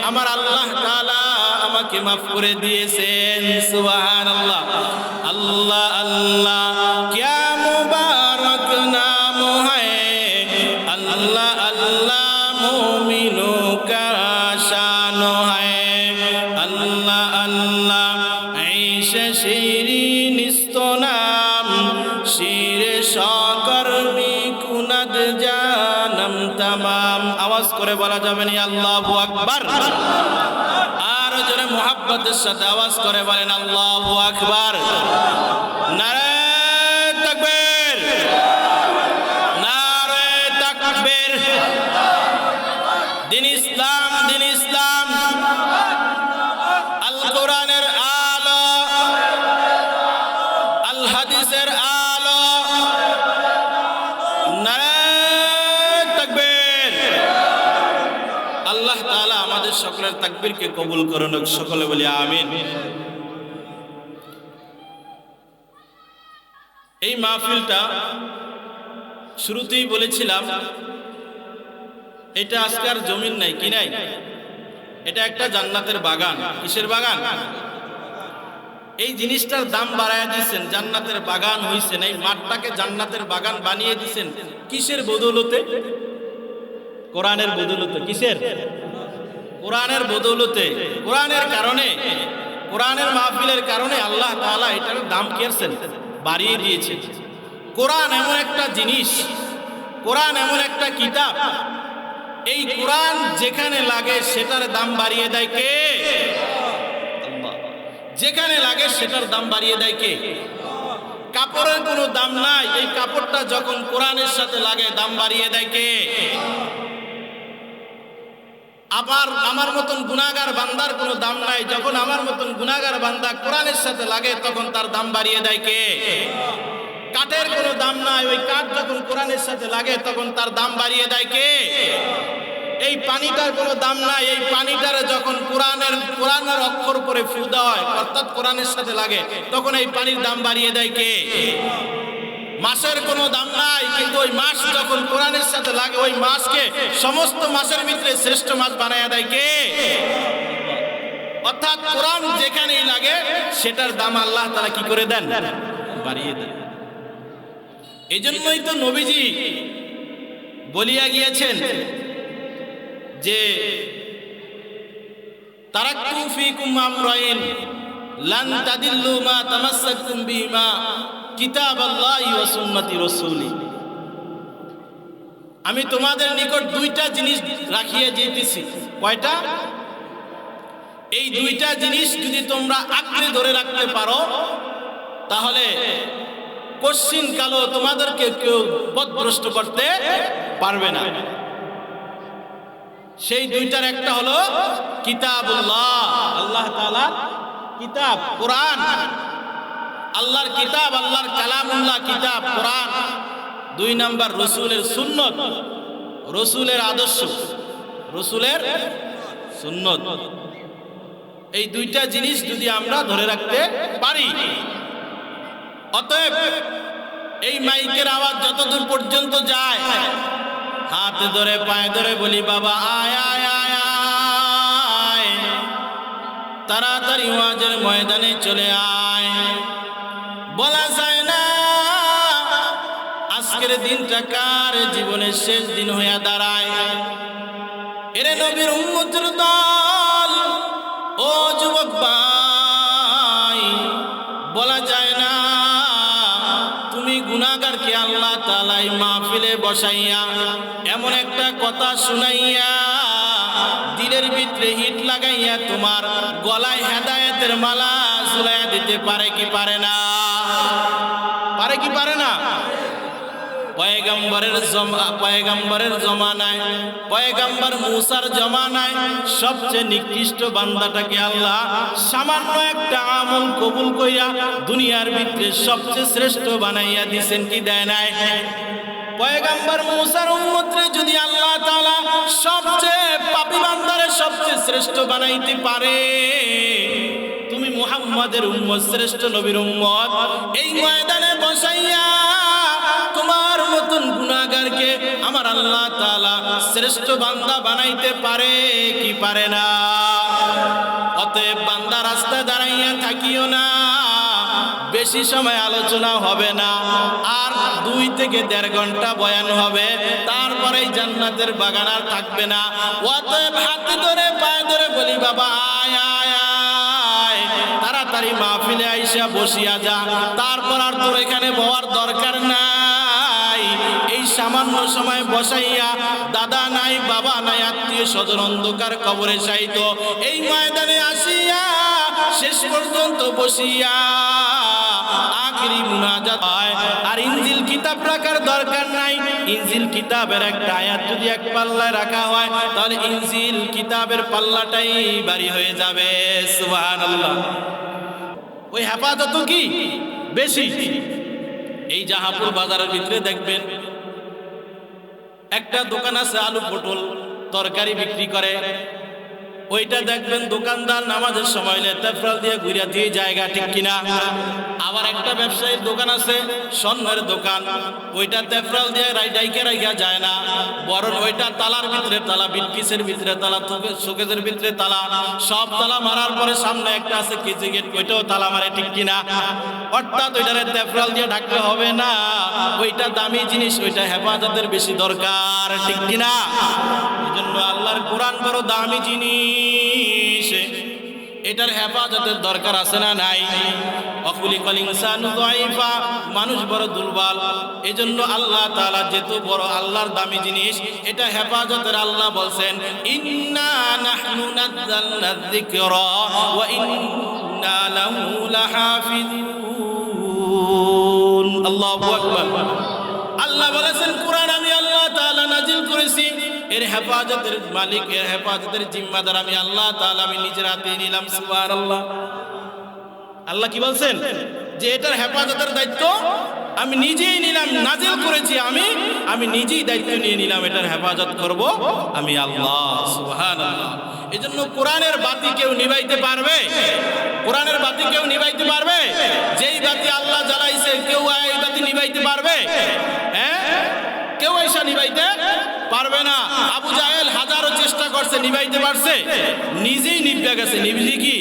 আমার আল্লাহ তাআলা আমাকে মাফ করে দিয়েছেন। সুবহানাল্লাহ। আল্লাহ আল্লাহ क्या मुबारक नाम है, अल्लाह अल्लाह मोमिनों का शान है, अल्लाह अल्लाह ऐशे शीरीन इस्तो नाम, शीर शौकर भी कुनद जानम तमाम। आवाज করে বলা যাবে না আল্লাহু আকবার। আর জোরে মুহাব্বতের সাথে আওয়াজ করে বলেন আল্লাহু আকবার। নারে তাকবীর, নারে তাকবীর। দিন ইসলাম, দিন ইসলাম, আল কোরআনের আলো, আল হাদিসের আলো। নারে তাকবীর। আল্লাহ তাআলা আমাদের সকলের তাকবীরকে কবুল করুন, সকলে বলি আমিন। এই মাহফিলটা শুরুতেই বলেছিলাম, এটা আজকার জমিন নাই, কি নাই, এটা একটা জান্নাতের বাগান। কিসের বাগান? এই জিনিসটার দাম বাড়ায় দিয়েছেন, জান্নাতের বাগান হইছেন। এই মাঠটাকে জান্নাতের বাগান বানিয়ে দিয়েছেন কিসের বদৌলতে? কোরআনের বদৌলতে। কিসের? কোরআনের বদৌলতে। কোরআনের কারণে, কোরআনের মাহফিলের কারণে আল্লাহ তাআলা এটার দাম কেরছেন, বাড়িয়ে দিয়েছে। কোরআন এমন একটা জিনিস, কোরআন এমন একটা কিতাব, এই কোরআন যেখানে লাগে সেটার দাম বাড়িয়ে দেয় কে? আল্লাহ। যেখানে লাগে সেটার দাম বাড়িয়ে দেয় কে? কাপড়ের কোনো দাম নাই, এই কাপড়টা যখন কোরআনের সাথে লাগে দাম বাড়িয়ে দেয় কে? আবার আমার মতন গুনাহগার বান্দার কোনো দাম নাই, যখন আমার মতন গুনাহগার বান্দা কোরআনের সাথে লাগে তখন তার দাম বাড়িয়ে দেয় কে? কাঠের কোনো দাম নাই, ওই কাঠ যখন কোরআনের সাথে লাগে তখন তার দাম বাড়িয়ে দেয় কে? এই পানিটার কোনো দাম নাই, এই পানিটার যখন কোরআনের অক্ষর করে ফু দেওয়া হয় অর্থাৎ কোরআনের সাথে লাগে তখন এই পানির দাম বাড়িয়ে দেয় কে? মাছের কোনো দাম নাই, কিন্তু ওই মাছ যখন কোরআনের সাথে লাগে ওই মাছকে সমস্ত মাছের ভিতরে শ্রেষ্ঠ মাছ বানায়া দেয় কে? অর্থাৎ কোরআন যেখানেই লাগে সেটার দাম আল্লাহ তাআলা কি করে দেন? বাড়িয়ে দেন। এই জন্যই তো নবীজি বলিয়া গিয়েছেন যে তারাক্তু ফীকুম আমরাইন লান তাদিল্লু মা তামাসসাকতুম বিহিমা কিতাবাল্লাহি ওয়া সুন্নতি রাসূলি। আমি তোমাদের নিকট দুইটা জিনিস রাখিয়ে যেতেছি। কয়টা? এই দুইটা জিনিস যদি তোমরা আঁকড়ে ধরে রাখতে পারো তাহলে কশ্চিন কালো তোমাদেরকে কেউ পথভ্রষ্ট করতে পারবে না। সেই দুইটার একটা হলো কিতাবুল্লাহ, আল্লাহ তাআলা কিতাব কোরআন, আল্লাহর কিতাব, আল্লাহর কালামুল্লাহ কিতাব কোরআন। দুই নাম্বার রসুলের সুন্নত, রসুলের আদর্শ, রসুলের সুন্নত। এই দুইটা জিনিস যদি আমরা ধরে রাখতে পারি, অতএব এই মাইকের আওয়াজ যতদূর পর্যন্ত যায় হাতে ধরে পায়ে ধরে বলি বাবা আয় আয় আয় আয়, তাড়াতাড়ি ওয়াজের ময়দানে চলে আয়। বলা যায় না আজকের দিনটা কার জীবনের শেষ দিন হইয়া দাঁড়ায়। এরে নবীর উম্মতের দল, ও যুবক ভাই, বলা যায় না তুমি গুনাহগারকে আল্লাহ তাআলা এই মাহফিলে বসাইয়া এমন একটা কথা শুনাইয়া দিলের ভিতরে হিট লাগাইয়া তোমার গলায় হেদায়েতের মালা ঝুলাইয়া দিতে পারে কি পারে না? পারে কি পারে না? পয়গম্বরের জমানায়, পয়গম্বর মুসার জমানায় সবচেয়ে নিকৃষ্ট বান্দাটাকে আল্লাহ সামান্য একটা আমল কবুল কইরা দুনিয়ার ভিতরে সবচেয়ে শ্রেষ্ঠ বানাইয়া দিবেন কি দেয় নাই? পয়গম্বর মুসার উম্মতরে যদি আল্লাহ তাআলা সবচেয়ে পাপী বান্দারে সবচেয়ে শ্রেষ্ঠ বানাইতে পারে, তুমি মুহাম্মাদের উম্মত, শ্রেষ্ঠ নবীর উম্মত, এই ময়দানে বসাইয়া তোমার মতন গুনাহগারকে আমার আল্লাহ তাআলা শ্রেষ্ঠ বান্দা বানাইতে পারে কি পারে না? অতএব বান্দা রাস্তায় দাঁড়াইয়া থাকিও না, বেশি সময় আলোচনা হবে না, আর 2 থেকে 1.5 ঘন্টা বয়ান হবে, তারপরেই জান্নাতের বাগান আর থাকবে না। অতএব হাতে ধরে পায়ে ধরে বলি বাবা আয় আয় আয়, তাড়াতাড়ি মাহফিলে আইসা বসিয়া যা, তারপর আর তোর এখানে বওয়ার দরকার নাই। এই সামান্য সময় বসাইয়া দাদা নাই, বাবা নাই, আত্মীয় স্বজন অন্ধকার কবরে শায়িত এই ময়দানে আসিয়া শেষ পর্যন্ত বসিয়া আখিরি মুনাজাত হয়। আর ইনজিল কিতাব রাখার দরকার নাই। ইনজিল কিতাবের একটা আয়াত যদি এক পাল্লায় রাখা হয় তাহলে ইনজিল কিতাবের পাল্লাটাই ভারী হয়ে যাবে। সুবহানাল্লাহ। ওই হেফাজত কি বেশি। এই জাহাপুর বাজারের ভিতরে দেখবেন একটা দোকান আছে আলু পটল তরকারি বিক্রি করে, ওইটা দেখবেন দোকানদার নামাজের সময় তেফরাল দিয়ে ঘুরিয়া দিয়ে জায়গা, ঠিক কিনা? আবার একটা ব্যবসায়ীর দোকান আছে স্বর্ণের দোকান, ওইটা তেফরাল দিয়ে ডাইকে রাখিয়া যায় না, বরং ওইটা তালার ভিতরে তালা, বিটকিসের ভিতরে তালা, শোকেজের ভিতরে তালা, সব তালা মারার পরে সামনে একটা আছে কেজি গেট, ওইটাও তালা মারে, ঠিক কিনা? অর্থাৎ ওইটারে তেফরাল দিয়ে ঢাকতে হবে না, ওইটা দামি জিনিস, ওইটা হেফাজতের বেশি দরকার, ঠিক কিনা? এই জন্য আল্লাহর কোরআন বড় দামি জিনিস, এটার হেফাজতের দরকার আছে না নাই? অকুলিকাল ইনসানু যায়ফা, মানুষ বড় দুর্বল। এজন্য আল্লাহ তাআলা যেহেতু বড় আল্লাহর দামি জিনিস, এটা হেফাজতের আল্লাহ বলছেন ইন্না নাহনু নাযালনা যিকরা ওয়া ইন্না লাহু লাহাফিজুন। আল্লাহু আকবার। আল্লাহ বলেছেন কোরআন আমি আল্লাহ তাআলা নাজিল করেছি, এর হেফাজতের মালিক, এর হেফাজতের জিম্মাদার আমি আল্লাহ তাআলা, আমি নিজের হাতে নিলাম। সুবহানাল্লাহ। আল্লাহ কি বলছেন? যে এটার হেফাজতের দায়িত্ব আমি নিজেই নিলাম, নাজিল করেছি আমি নিজেই দায়িত্ব নিয়ে নিলাম, এটার হেফাজত করব আমি আল্লাহ। সুবহানাল্লাহ। এজন্য কোরআনের বাতি কেউ নিভাইতে পারবে? কোরআনের বাতি কেউ নিভাইতে পারবে? যেই বাতি আল্লাহ জ্বালাইছে কেউ এই বাতি নিভাইতে পারবে? হ্যাঁ, কেউ এসা নিভাইতে পারবে না। আবু জাহেল হাজারো চেষ্টা করছে, নিভাইতে পারছে? নিজেই নিভে গেছে। নিভলি কি?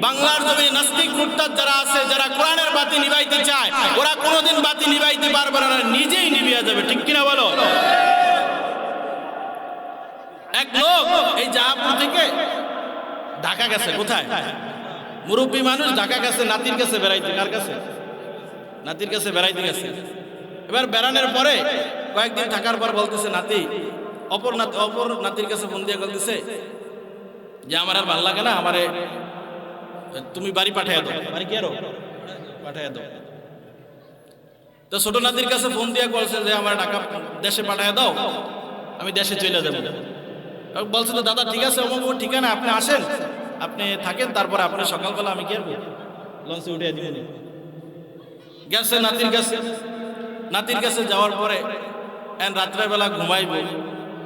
বাংলার জমিনে নাস্তিক মুরতাদ যারা আছে, যারা কোরআনের বাতি নিভাইতে চায়, ওরা কোনোদিন বাতি নিভাইতে পারবে না, নিজেই নিভিয়া যাবে, ঠিক কিনা বলো? এক লোক এই জাহাপুর থেকে ঢাকা গেছে। কোথায়? মুরব্বী মানুষ ঢাকা গেছে নাতির কাছে বেড়াইতে। কার কাছে? নাতির কাছে বেড়াইতে গেছে। এবার বেড়ানোর পরে কয়েকদিন থাকার পর বলতেছে নাতি অপর নাতির কাছে ফোন দিয়ে বলতেছে যে আমার আর ভালো লাগে না, আমারে তুমি বাড়ি পাঠিয়ে দাও, বাড়ি কি আরো পাঠিয়ে দাও। তো ছোট নাতির কাছে ফোন দিয়ে বলছে যে আমার টাকা দেশে পাঠিয়ে দাও, আমি দেশে চলে যাবো। বলছিল দাদা ঠিক আছে অমুক ঠিকানা, আপনি আসেন, আপনি থাকেন, তারপর আপনি সকালবেলা আমি কি করবো লঞ্চে উঠে দিব। গেছে নাতির কাছে যাওয়ার পরে রাত্রেবেলা ঘুমাইব,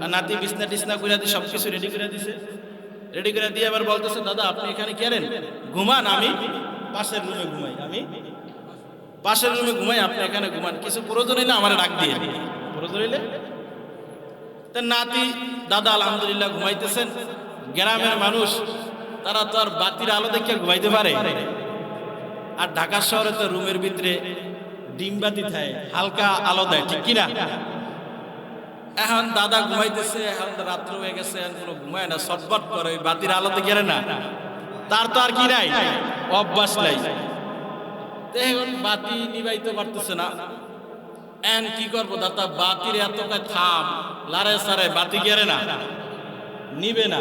আর নাতি বিছনা টিছনা করে দিয়ে সব কিছু রেডি করে দিছে। রেডি করে দিয়ে আবার বলতেছে দাদা আপনি এখানে কি করেন, ঘুমান, আমি পাশের রুমে ঘুমাই, আপনি এখানে ঘুমান, কিছু প্রয়োজন হইলে আমার ডাক দিয়ে, প্রয়োজন হইলে। তা নাতি দাদা আলহামদুলিল্লাহ ঘুমাইতেছেন। গ্রামের মানুষ তারা তো আর বাতির আলো দেখে ঘুমাইতে পারে, আর ঢাকা শহরে তো রুমের ভিতরে ডিম বাতি থাকে, হালকা আলো দেয়, ঠিক কিনা? এখন দাদা ঘুমাইতেছে, এখন রাত্র হয়ে গেছে, এখন কোনো ঘুমায় না, ছটফট করে ওই বাতির আলোতে গেলে না, তার তো আর কি নাই, অভ্যাস নাই। এখন বাতি নিবাইতে পারতেছে না, এখন কি করবো দাদা, বাতির এত থাম লারে সারে বাতি গেলে না, নিবে না।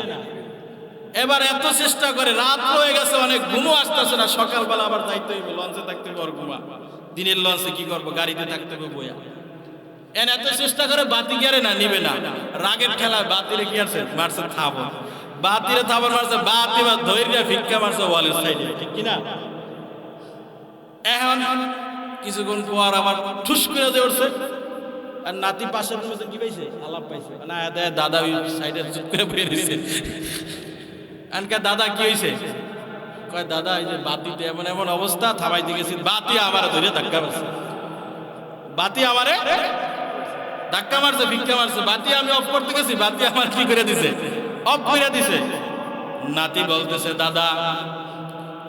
এবার এত চেষ্টা করে, রাত হয়ে গেছে অনেক, ঘুমও আসতেছে না, সকালবেলা আবার যাইতে হইবে, লঞ্চে থাকতে হবে, আর ঘুমা দিনের লঞ্চে কি করবো, গাড়িতে থাকতে হবে বইয়া। এত চেষ্টা করে বাতি গেলে না, নিবে না। রাগের খেলায় বাতিরে কি আছে মারছে থাবর, বাতিরে থাবর মারছে, বাতি বা ধৈর্য ভিক্ষা মারছে ওয়ালের সাইডে, ঠিক কিনা? এখন কিছুক্ষণ পর আবার ঠুস করে দিয়ে উঠছে, আর নাতি পাশের মধ্যে কি পাইছে, আলাপ পাইছে, না দাদা ওই সাইডে চুপ করে বয়ে দিচ্ছে। এনকা দাদা কি হয়েছে, কয় দাদা এই যে বাতিতে এমন এমন অবস্থা, থামাইতে গেছি, বাতি আমার ধরে ধাক্কা মারছে, ধাক্কা মারছে, ভিক্ষা মারছে, বাতি আমি অফ করতে গেছি, বাতি আমার কি করে দিছে, অফ করে দিছে। নাতি বলতেছে দাদা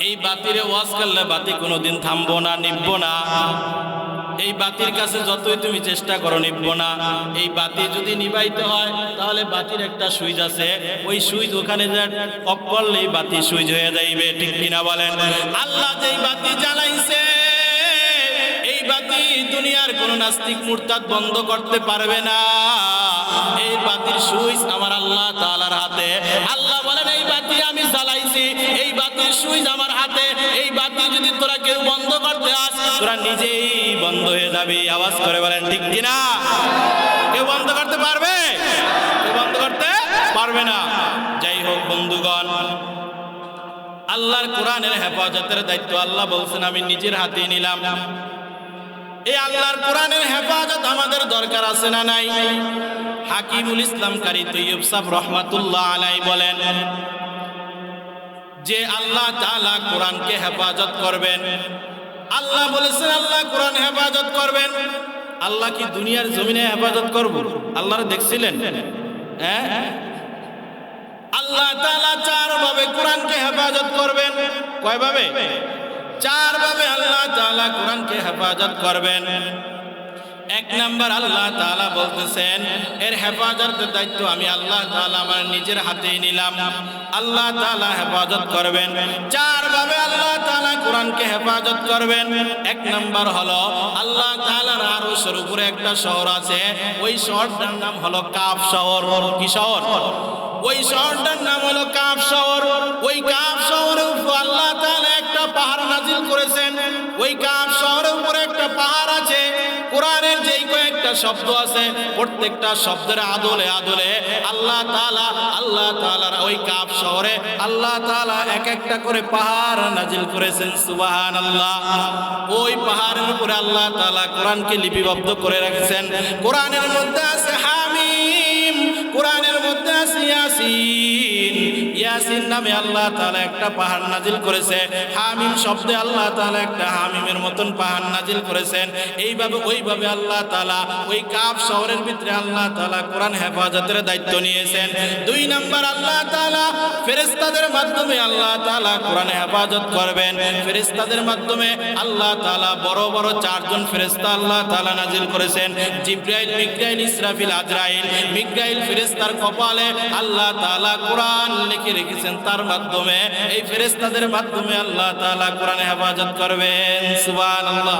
এই বাতিরে ওয়াজ করলে বাতি কোনোদিন থামবো না, নিববো না, এই বাতির কাছে যতই তুমি চেষ্টা করো নিববো না। এই বাতি যদি নিবাইতে হয় তাহলে বাতির একটা সুইচ আছে, ওই সুইচ ওখানে অফ করলেই বাতি সুইচ হয়ে যাইবে, ঠিক কিনা বলেন? আল্লাহ যেই বাতি জ্বালাইছে এই বাতি দুনিয়ার কোন নাস্তিক মুরতাদ বন্ধ করতে পারবে না। এই বাতির সুইচ আমার আল্লাহ তাআলার হাতে। আল্লাহ বলেন এই বাতি আমি জ্বালাইছি, এই বাতির সুইচ আমার হাতে, এই বাতি যদি তোরা কেউ বন্ধ করতে আস তোরা নিজেই বন্ধ হয়ে যাবি। আওয়াজ করে বলেন ঠিক কিনা? কেউ বন্ধ করতে পারবে? কেউ বন্ধ করতে পারবে না। যাই হোক বন্ধুগণ, আল্লাহর কোরআনের হেফাজতের দায়িত্ব আল্লাহ বলছেন আমি নিজের হাতে নিলাম। এই আল্লাহর কোরআনের হেফাজত আমাদের দরকার আছে না নাই? হাকিমুল ইসলাম কারি তৈয়ব সাহেব রহমাতুল্লাহ আলাইহি বলেন যে আল্লাহ তাআলা কোরআনকে হেফাজত করবেন। আল্লাহ বলেছেন আল্লাহ কোরআন হেফাজত করবেন। আল্লাহ কি দুনিয়ার জমিনে হেফাজত করব? আল্লাহরে দেখছিলেন? হ্যাঁ, আল্লাহ তাআলা চার ভাবে কোরআনকে হেফাজত করবেন। কয় ভাবে? চার ভাবে আল্লাহ তাআলা কোরআনকে হেফাজত করবেন। এক নাম্বার আল্লাহ তাআলা বলতেছেন এর হেফাজতের দায়িত্ব আমি আল্লাহ তাআলা আমার নিজের হাতেই নিলাম। আল্লাহ তাআলা হেফাজত করবেন। চার ভাবে আল্লাহ তাআলা কোরআনকে হেফাজত করবেন। এক নাম্বার হলো আল্লাহ তাআলার আরশের উপরে একটা শহর আছে, ওই শহরটার নাম হলো কাফ শহর। কি শহর? ওই শহরটার নাম হলো কাফ শহর। ওই কাফ শহরের উপর আল্লাহ তাআলা একটা পাহাড় নাজিল করেছেন। ওই কাফ শহরের উপরে একটা পাহাড় আছে। কোরআনের যেই কয়েকটা শব্দ আছে প্রত্যেকটা শব্দের আদলে আদলে আল্লাহ তাআলার ওই কাফ শহরে আল্লাহ তাআলা এক একটা করে পাহাড় নাজিল করেছেন। সুবহানাল্লাহ। ওই পাহাড়ের উপরে আল্লাহ তাআলা কোরআনকে লিপিবদ্ধ করে রেখেছেন। কোরআনের মধ্যে আছে হামিম, কোরআনের মধ্যে আছে ইয়াসিন। ইয়াসিন নামে আল্লাহ তাআলা একটা পাহাড় নাজিল করেছে। হামিম শব্দে আল্লাহ তাআলা একটা হামিমের মতন পাহাড় নাজিল করেছেন। এইভাবে ওইভাবে আল্লাহ তাআলা ওই কাফ শহরের ভিতরে আল্লাহ তাআলা কোরআন হেফাজতের দায়িত্ব নিয়েছেন। দুই নাম্বার আল্লাহ তাআলা ফেরেশতাদের মাধ্যমে আল্লাহ তাআলা কোরআন হেফাজত করবেন। ফেরেশতাদের মাধ্যমে আল্লাহ তাআলা বড় বড় চারজন ফেরেশতা আল্লাহ তাআলা নাজিল করেছেন। জিবরাইল, মিকাইল, ইসরাফিল, আজরাইল। মিকাইল ফেরেশতার কপালে আল্লাহ তাআলা কোরআন লিখে রেখেছেন তার মাধ্যমে, এই ফেরেশতাদের মাধ্যমে আল্লাহ তাআলা কোরআনে হেফাজত করবেন। সুবহানাল্লাহ।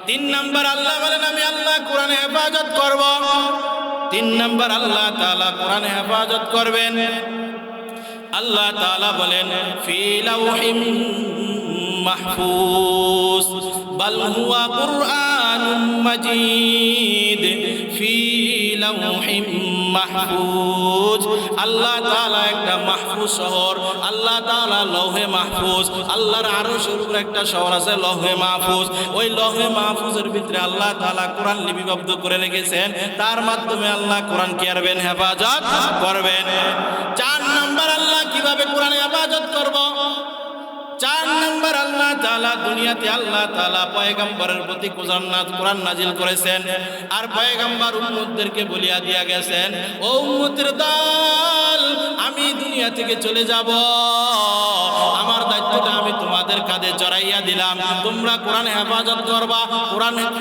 3 নাম্বার আল্লাহ বলেন আমি আল্লাহ কোরআনে হেফাজত করব। 3 নাম্বার আল্লাহ তাআলা কোরআনে হেফাজত করবেন। আল্লাহ তাআলা বলেন ফি লাউহিম মাহফুজ বাল হুয়া কুরআনুম মাজিদ ফি লাউহিম মাহফুজ। আল্লাহ তাআলা একটা মাহফুজ শহর, আল্লাহ তাআলা লৌহে মাহফুজ, আল্লাহর আরশের উপরে একটা শহর আছে লৌহে মাহফুজ। ওই লৌহে মাহফুজের ভিতরে আল্লাহ তাআলা কোরআন লিপিবদ্ধ করে রেখেছেন, তার মাধ্যমে আল্লাহ কোরআন কি করবেন? হেফাজত করবেন। 4 নাম্বার আল্লাহ কিভাবে কোরআনে হেফাজত করব? 4 নাম্বার আল্লাহ তাআলা দুনিয়াতে আল্লাহ তাআলা পয়গম্বরের প্রতি কোরআন নাজিল করেছেন, আর পয়গম্বর উম্মতদেরকে বলিয়া দিয়া গেছেন, ও উম্মতের দল, আমি দুনিয়া থেকে চলে যাব, আমার দায়িত্বটা আমি তোমাদের কাঁধে জড়াইয়া দিলাম। তোমরা কোরআন হেফাজত করবা,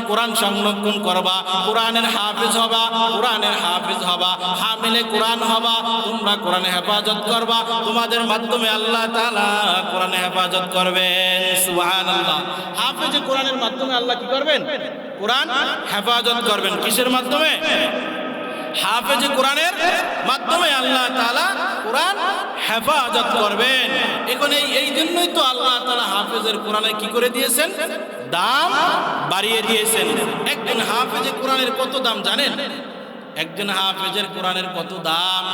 কোরআন সংরক্ষণ করবা, কোরআনের হাফেজ হবা, কোরআনের হাফেজ হবা, হামিলে কোরআন হবা। তোমরা কোরআন হেফাজত করবা, তোমাদের মাধ্যমে আল্লাহ তাআলা কোরআন হেফাজত করবেন। সুবহানাল্লাহ। হাফেজ কোরআনের মাধ্যমে আল্লাহ কি করবেন? কোরআন হেফাজত করবেন। কিসের মাধ্যমে? হাফেজ কোরআনের মাধ্যমে আল্লাহ তাআলা কোরআন হেফাজত করবেন। এখন এই জন্যই তো আল্লাহ তাআলা হাফেজের কোরআনে কি করে দিয়েছেন? দাম বাড়িয়ে দিয়েছেন। একজন হাফেজে কোরআনের কত দাম জানেন? একজন হাফেজের কোরআনের কত দাম?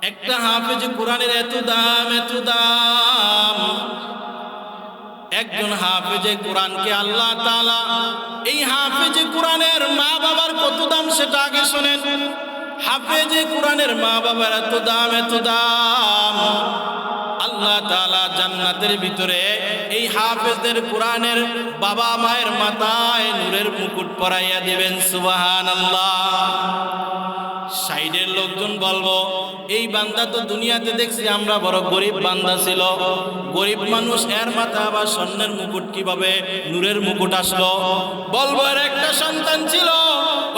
একটা হাফেজে কোরআনের এত দাম, এত দাম। একজন হাফেজে কোরআনকে আল্লাহ তাআলা, এই হাফেজে কোরআনের মা বাবার কত দাম সেটা আগে শুনেন। হাফেজে কোরআনের মা বাবার এত দাম, এত দাম। আল্লাহ তাআলা জান্নাতের ভিতরে এই হাফেজদের কোরআনের বাবা মায়ের মাথায় নূরের মুকুট পরাইয়া দিবেন। সুবহানাল্লাহ। সাইডের লোকজন বলবো, এই বান্দা তো দুনিয়াতে দেখছি আমরা বড় গরিব বান্দা ছিল, গরিব মানুষ, এর মাথায় আবার স্বর্ণের মুকুট কিভাবে, নূরের মুকুট আসলো? বলবো এর একটা সন্তান ছিল,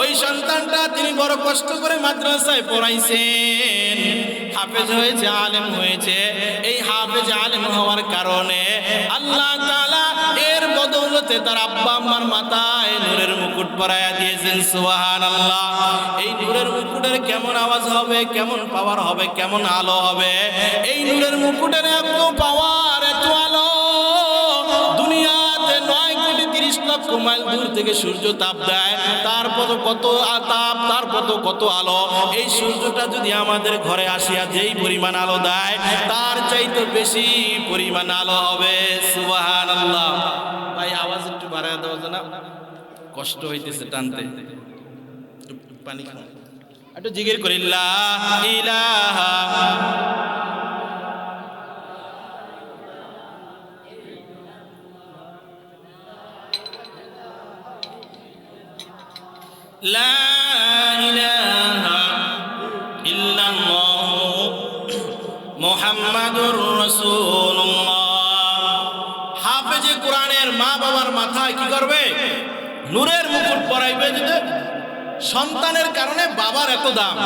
ওই সন্তানটা তিনি বড় কষ্ট করে মাদ্রাসায় পড়াইছেন, হাফেজ হয়েছে, আলেম হয়েছে। এই হাফেজ আলেম হওয়ার কারণে আল্লাহ তাআলা এর বদৌলতে তার আব্বা আম্মার মাথায় নূরের মুকুট পরাইয়া দিয়েছেন। সুবহানাল্লাহ। এই নূরের মুকুটের কেমন আওয়াজ হবে, কেমন পাওয়ার হবে, কেমন আলো হবে! এই নূরের মুকুটের এত পাওয়ার, এত আলো, দুনিয়াতে 9,30,00,000 মাইল দূর থেকে সূর্য তাপ দেয়, তারপর কত তাপ, তারপর কত আলো। এই সূর্যটা যদি আমাদের ঘরে আসিয়া যেই পরিমাণ আলো দেয়, তার চাইতে বেশি পরিমাণ আলো হবে। সুবহানাল্লাহ। ভাই আওয়াজ একটু বাড়ায় দেওয়া যায় না? কষ্ট হইতেছে টানতে। পানি খাও, একটু জিকির করি, লা ইলাহা লা ইলাহা ইল্লাল্লাহু মুহাম্মাদুর রাসূলুল্লাহ। হাফেজে কোরআনের মা বাবার মাথায় কি করবে? নূরের মুকুট পরাইবে। যদি সন্তানের কারণে বাবার এত দাম,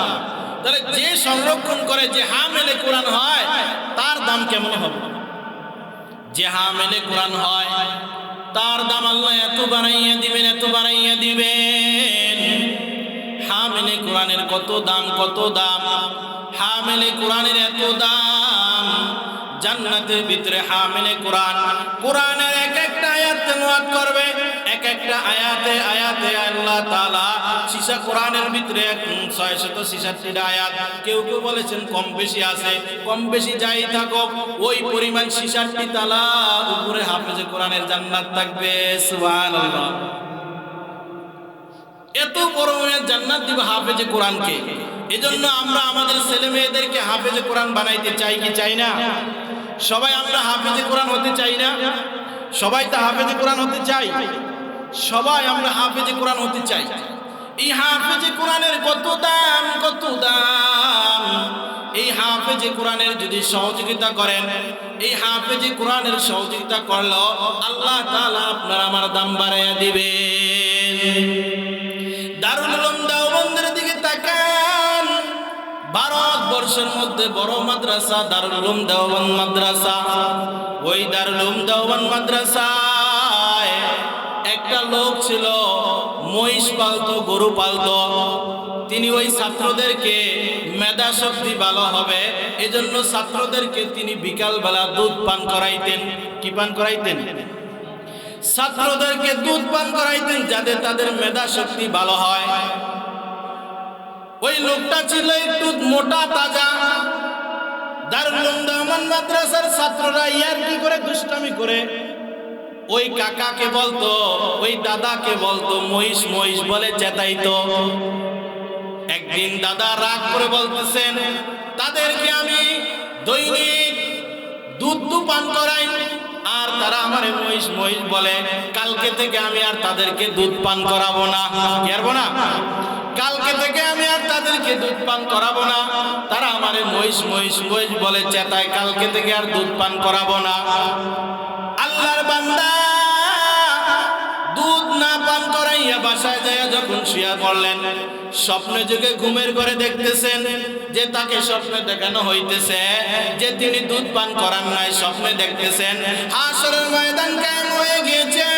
তাহলে যে সংরক্ষণ করে, যে হামিলে কোরআন হয়, তার দাম কেমন হবে? যে হামিলে কোরআন হয় তার দাম আল্লাহ এত বাড়াইয়া দিবেন, এত বাড়াইয়া দিবেন। হামিলে কোরআনের কত দাম, কত দাম! হামিলে কোরআনের এত দাম, জান্নাতের ভিতরে হামিলে কোরআন, কোরআনের এক একটা আয়াত তেলাওয়াত করবে, এক একটা আয়াতে আয়াতে আল্লাহ তাআলা সীসা কোরআনের ভিতরে 666টা আয়াত, কেউ কেউ বলেছেন কম বেশি আছে, কম বেশি যাই থাকুক, ওই পরিমাণ 66টি তালা উপরে হাফেজে কোরআনের জান্নাত থাকবে। সুবহানাল্লাহ। এত বড় জান্নাত দিব হাফেজে কোরআনকে। এজন্য আমরা আমাদের ছেলে মেয়েদেরকে হাফেজে কোরআন বানাইতে চাই কি চাই না? সবাই আমরা হাফেজে কোরআন হতে চাই না? সবাই তো হাফেজে কোরআন হতে চাই, সবাই আমরা হাফেজে কোরআন হতে চাই। এই হাফেজে কোরআনের কত দাম, কত দাম! এই হাফেজে কোরআনের যদি সহযোগিতা করেন, এই হাফেজে কোরআনের সহযোগিতা করলো আল্লাহ তাআলা আপনার আমার দাম বাড়াইয়া দিবেন। দারুল উলুম দেওবন্দের দিকে তাকান, ভারতবর্ষ বাংলাদেশের মধ্যে বড় মাদ্রাসা দারুল উলুম দেওবন্দ মাদ্রাসা। ওই দারুল উলুম দেওবন্দ মাদ্রাসায় একটা লোক ছিল, মহিষ পালতো, গরু পালতো। তিনি ওই ছাত্রদেরকে মেধা শক্তি ভালো হবে এজন্য ছাত্রদেরকে তিনি বিকালবেলা দুধ পান করাইতেন। কি পান করাইতেন? ছাত্রদেরকে দুধ পান করাইতেন যাতে তাদের মেধা শক্তি ভালো হয়। ওই লোকটা ছিল একটু মোটা তাজা। দারুল উলুম দেওবন্দ মাদ্রাসার ছাত্ররা ইয়ার্কি করে, দুষ্টামি করে ওই কাকাকে বলতো, ওই দাদাকে বলতো মহিষ মহিষ বলে চেতাইতো। একদিন দাদা রাগ করে বলতেছেন, তাদেরকে আমি দৈনিক দুধ পান করাই আর তারা আমারে মহিষ মহিষ বলে, কালকে থেকে আমি আর তাদেরকে দুধ পান করাবো না। পারবো না? কালকে থেকে আমি আর তাদেরকে দুধ পান করাবো না। তারা আমারে মহিষ মহিষ মহিষ বলে চেতায়, কালকে থেকে আর দুধ পান করাবো না। আল্লাহর বান্দা দুধ না পান করাইয়া বাসায় যায় যখন শুয়ে পড়লেন, স্বপ্নে যুগে ঘুমের ঘরে দেখতেছেন যে তাকে স্বপ্নে দেখানো হইতেছে যে তিনি দুধ পান করান নাই। স্বপ্নে দেখতেছেন হাসরের ময়দান কায়েম হয়ে গিয়েছে,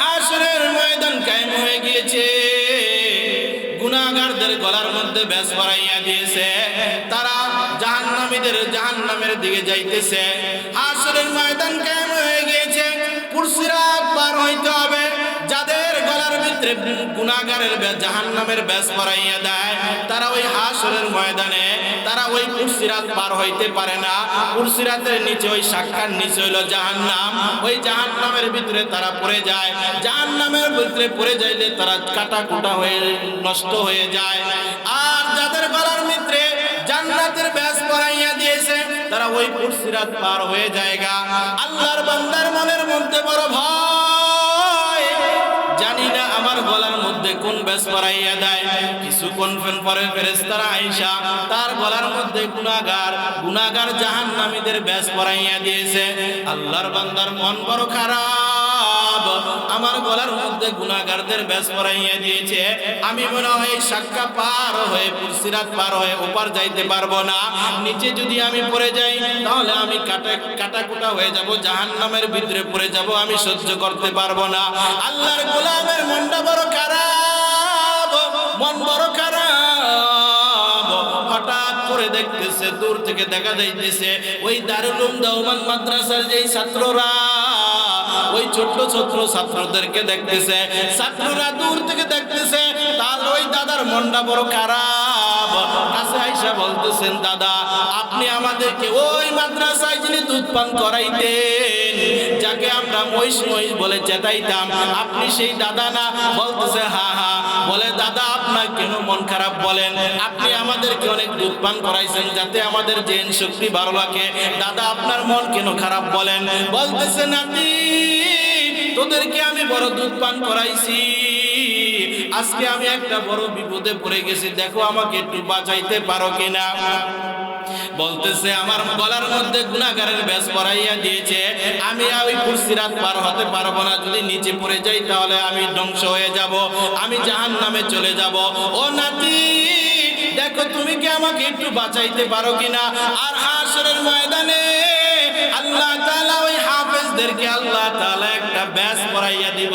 হাসরের ময়দান কায়েম হয়ে গিয়েছে। গুনাহগারদের গলার মধ্যে ব্যাস পরাইয়া দিয়েছে, তারা জাহান্নামীদের জাহান্নামের দিকে যাইতেছে। হাসরের ময়দান কায়েম হয়ে গিয়েছে, পুরসিরাত পার হইতে হবে। যাদের গলার ভিতরে গুনাহগারের জাহান্নামের ব্যাস পরাইয়া দেয় তারা ওই হাসরের ময়দানে তারা ওই পুরসিরাত পার হইতে পারে না। পুরসিরাতের নিচে ওই শাখার নিচে হলো জাহান্নাম। ওই জাহান্নামের ভিতরে তারা পড়ে যায়। জাহান্নামের ভিতরে পড়ে যাইলে তারা কাটা কুটা হয়ে নষ্ট হয়ে যায়। আর যাদের গলার ভিতরে জান্নাতের ব্যাস পরাইয়া দিয়েছে তারা ওই পুরসিরাত পার হয়ে যায়গা। আল্লাহর বান্দার মনের মধ্যে বড় ভয়, জানি না আমার গলার মধ্যে কোন ব্যাস পরাইয়া দেয়। কিছুক্ষণ পরে ফেরেশতারা আয়েশা তার গলার মধ্যে গুনাহগার জাহান্নামীদের ব্যাস পরাইয়া দিয়েছে। আল্লাহর বান্দার মন বড় খারাপ, আমার গলার মধ্যে গুনাহগারদের ব্যাস পরাইয়া দিয়েছে। আমি মনে হয় শাক্কা পার হয়ে পুরসিরাত পার হয়ে ওপার যাইতে পারবো না। নিচে যদি আমি পড়ে যাই তাহলে আমি কাটা কুটা হয়ে যাব, জাহান্নামের ভিতরে পড়ে যাব, আমি সহ্য করতে পারবো না। আল্লাহর গোলামের মনটা বড় খারাপ, মন বড় খারাপ। হঠাৎ করে দেখতেছে, দূর থেকে দেখা যাইতেছে ওই দারুল উলুম দেওবন্দ মাদ্রাসার যেই ছাত্ররা, ওই ছোট্ট ছোট্ট ছাত্রদেরকে দেখতেছে। ছাত্ররা দূর থেকে দেখতেছে, তার ওই দাদার মনটা বড় খারাপ। কাছে আইসা বলতেছেন, দাদা আপনি আমাদেরকে ওই মাদ্রাসায় যিনি দুধ পান করাইতেন, যাকে আমরা মহিষ মহিষ বলে চেতাইতাম, আপনি সেই দাদা না? বলতেছে হ্যাঁ হ্যাঁ। বলে দাদা আপনার কেন মন খারাপ বলেন? আপনি আমাদেরকে অনেক দুধ পান করাইছেন যাতে আমাদের জেন শক্তি ভালো লাগে, দাদা আপনার মন কেন খারাপ বলেন? বলতেছে নাতি তোদেরকে আমি বড় দুধ পান করাইছি, আজকে আমি একটা বড় বিপদে পড়ে গেছি, দেখো আমাকে একটু বাঁচাইতে পারো কিনা। বলতেছে আমার গলার মধ্যে গুনাহগারের ব্যাস পরাইয়া দিয়েছে, আমি ওই পুরসিরাত পার হতে পারবো না। যদি নিচে পড়ে যাই তাহলে আমি ধ্বংস হয়ে যাব, আমি জাহান্নামে চলে যাব। ও নাতি দেখো তুমি কি আমাকে একটু বাঁচাইতে পারো কিনা। আর হাসরের ময়দানে আল্লাহ তাআলা ওই হাফেজদেরকে আল্লাহ তাআলা একটা ব্যাস পরাইয়া দিব,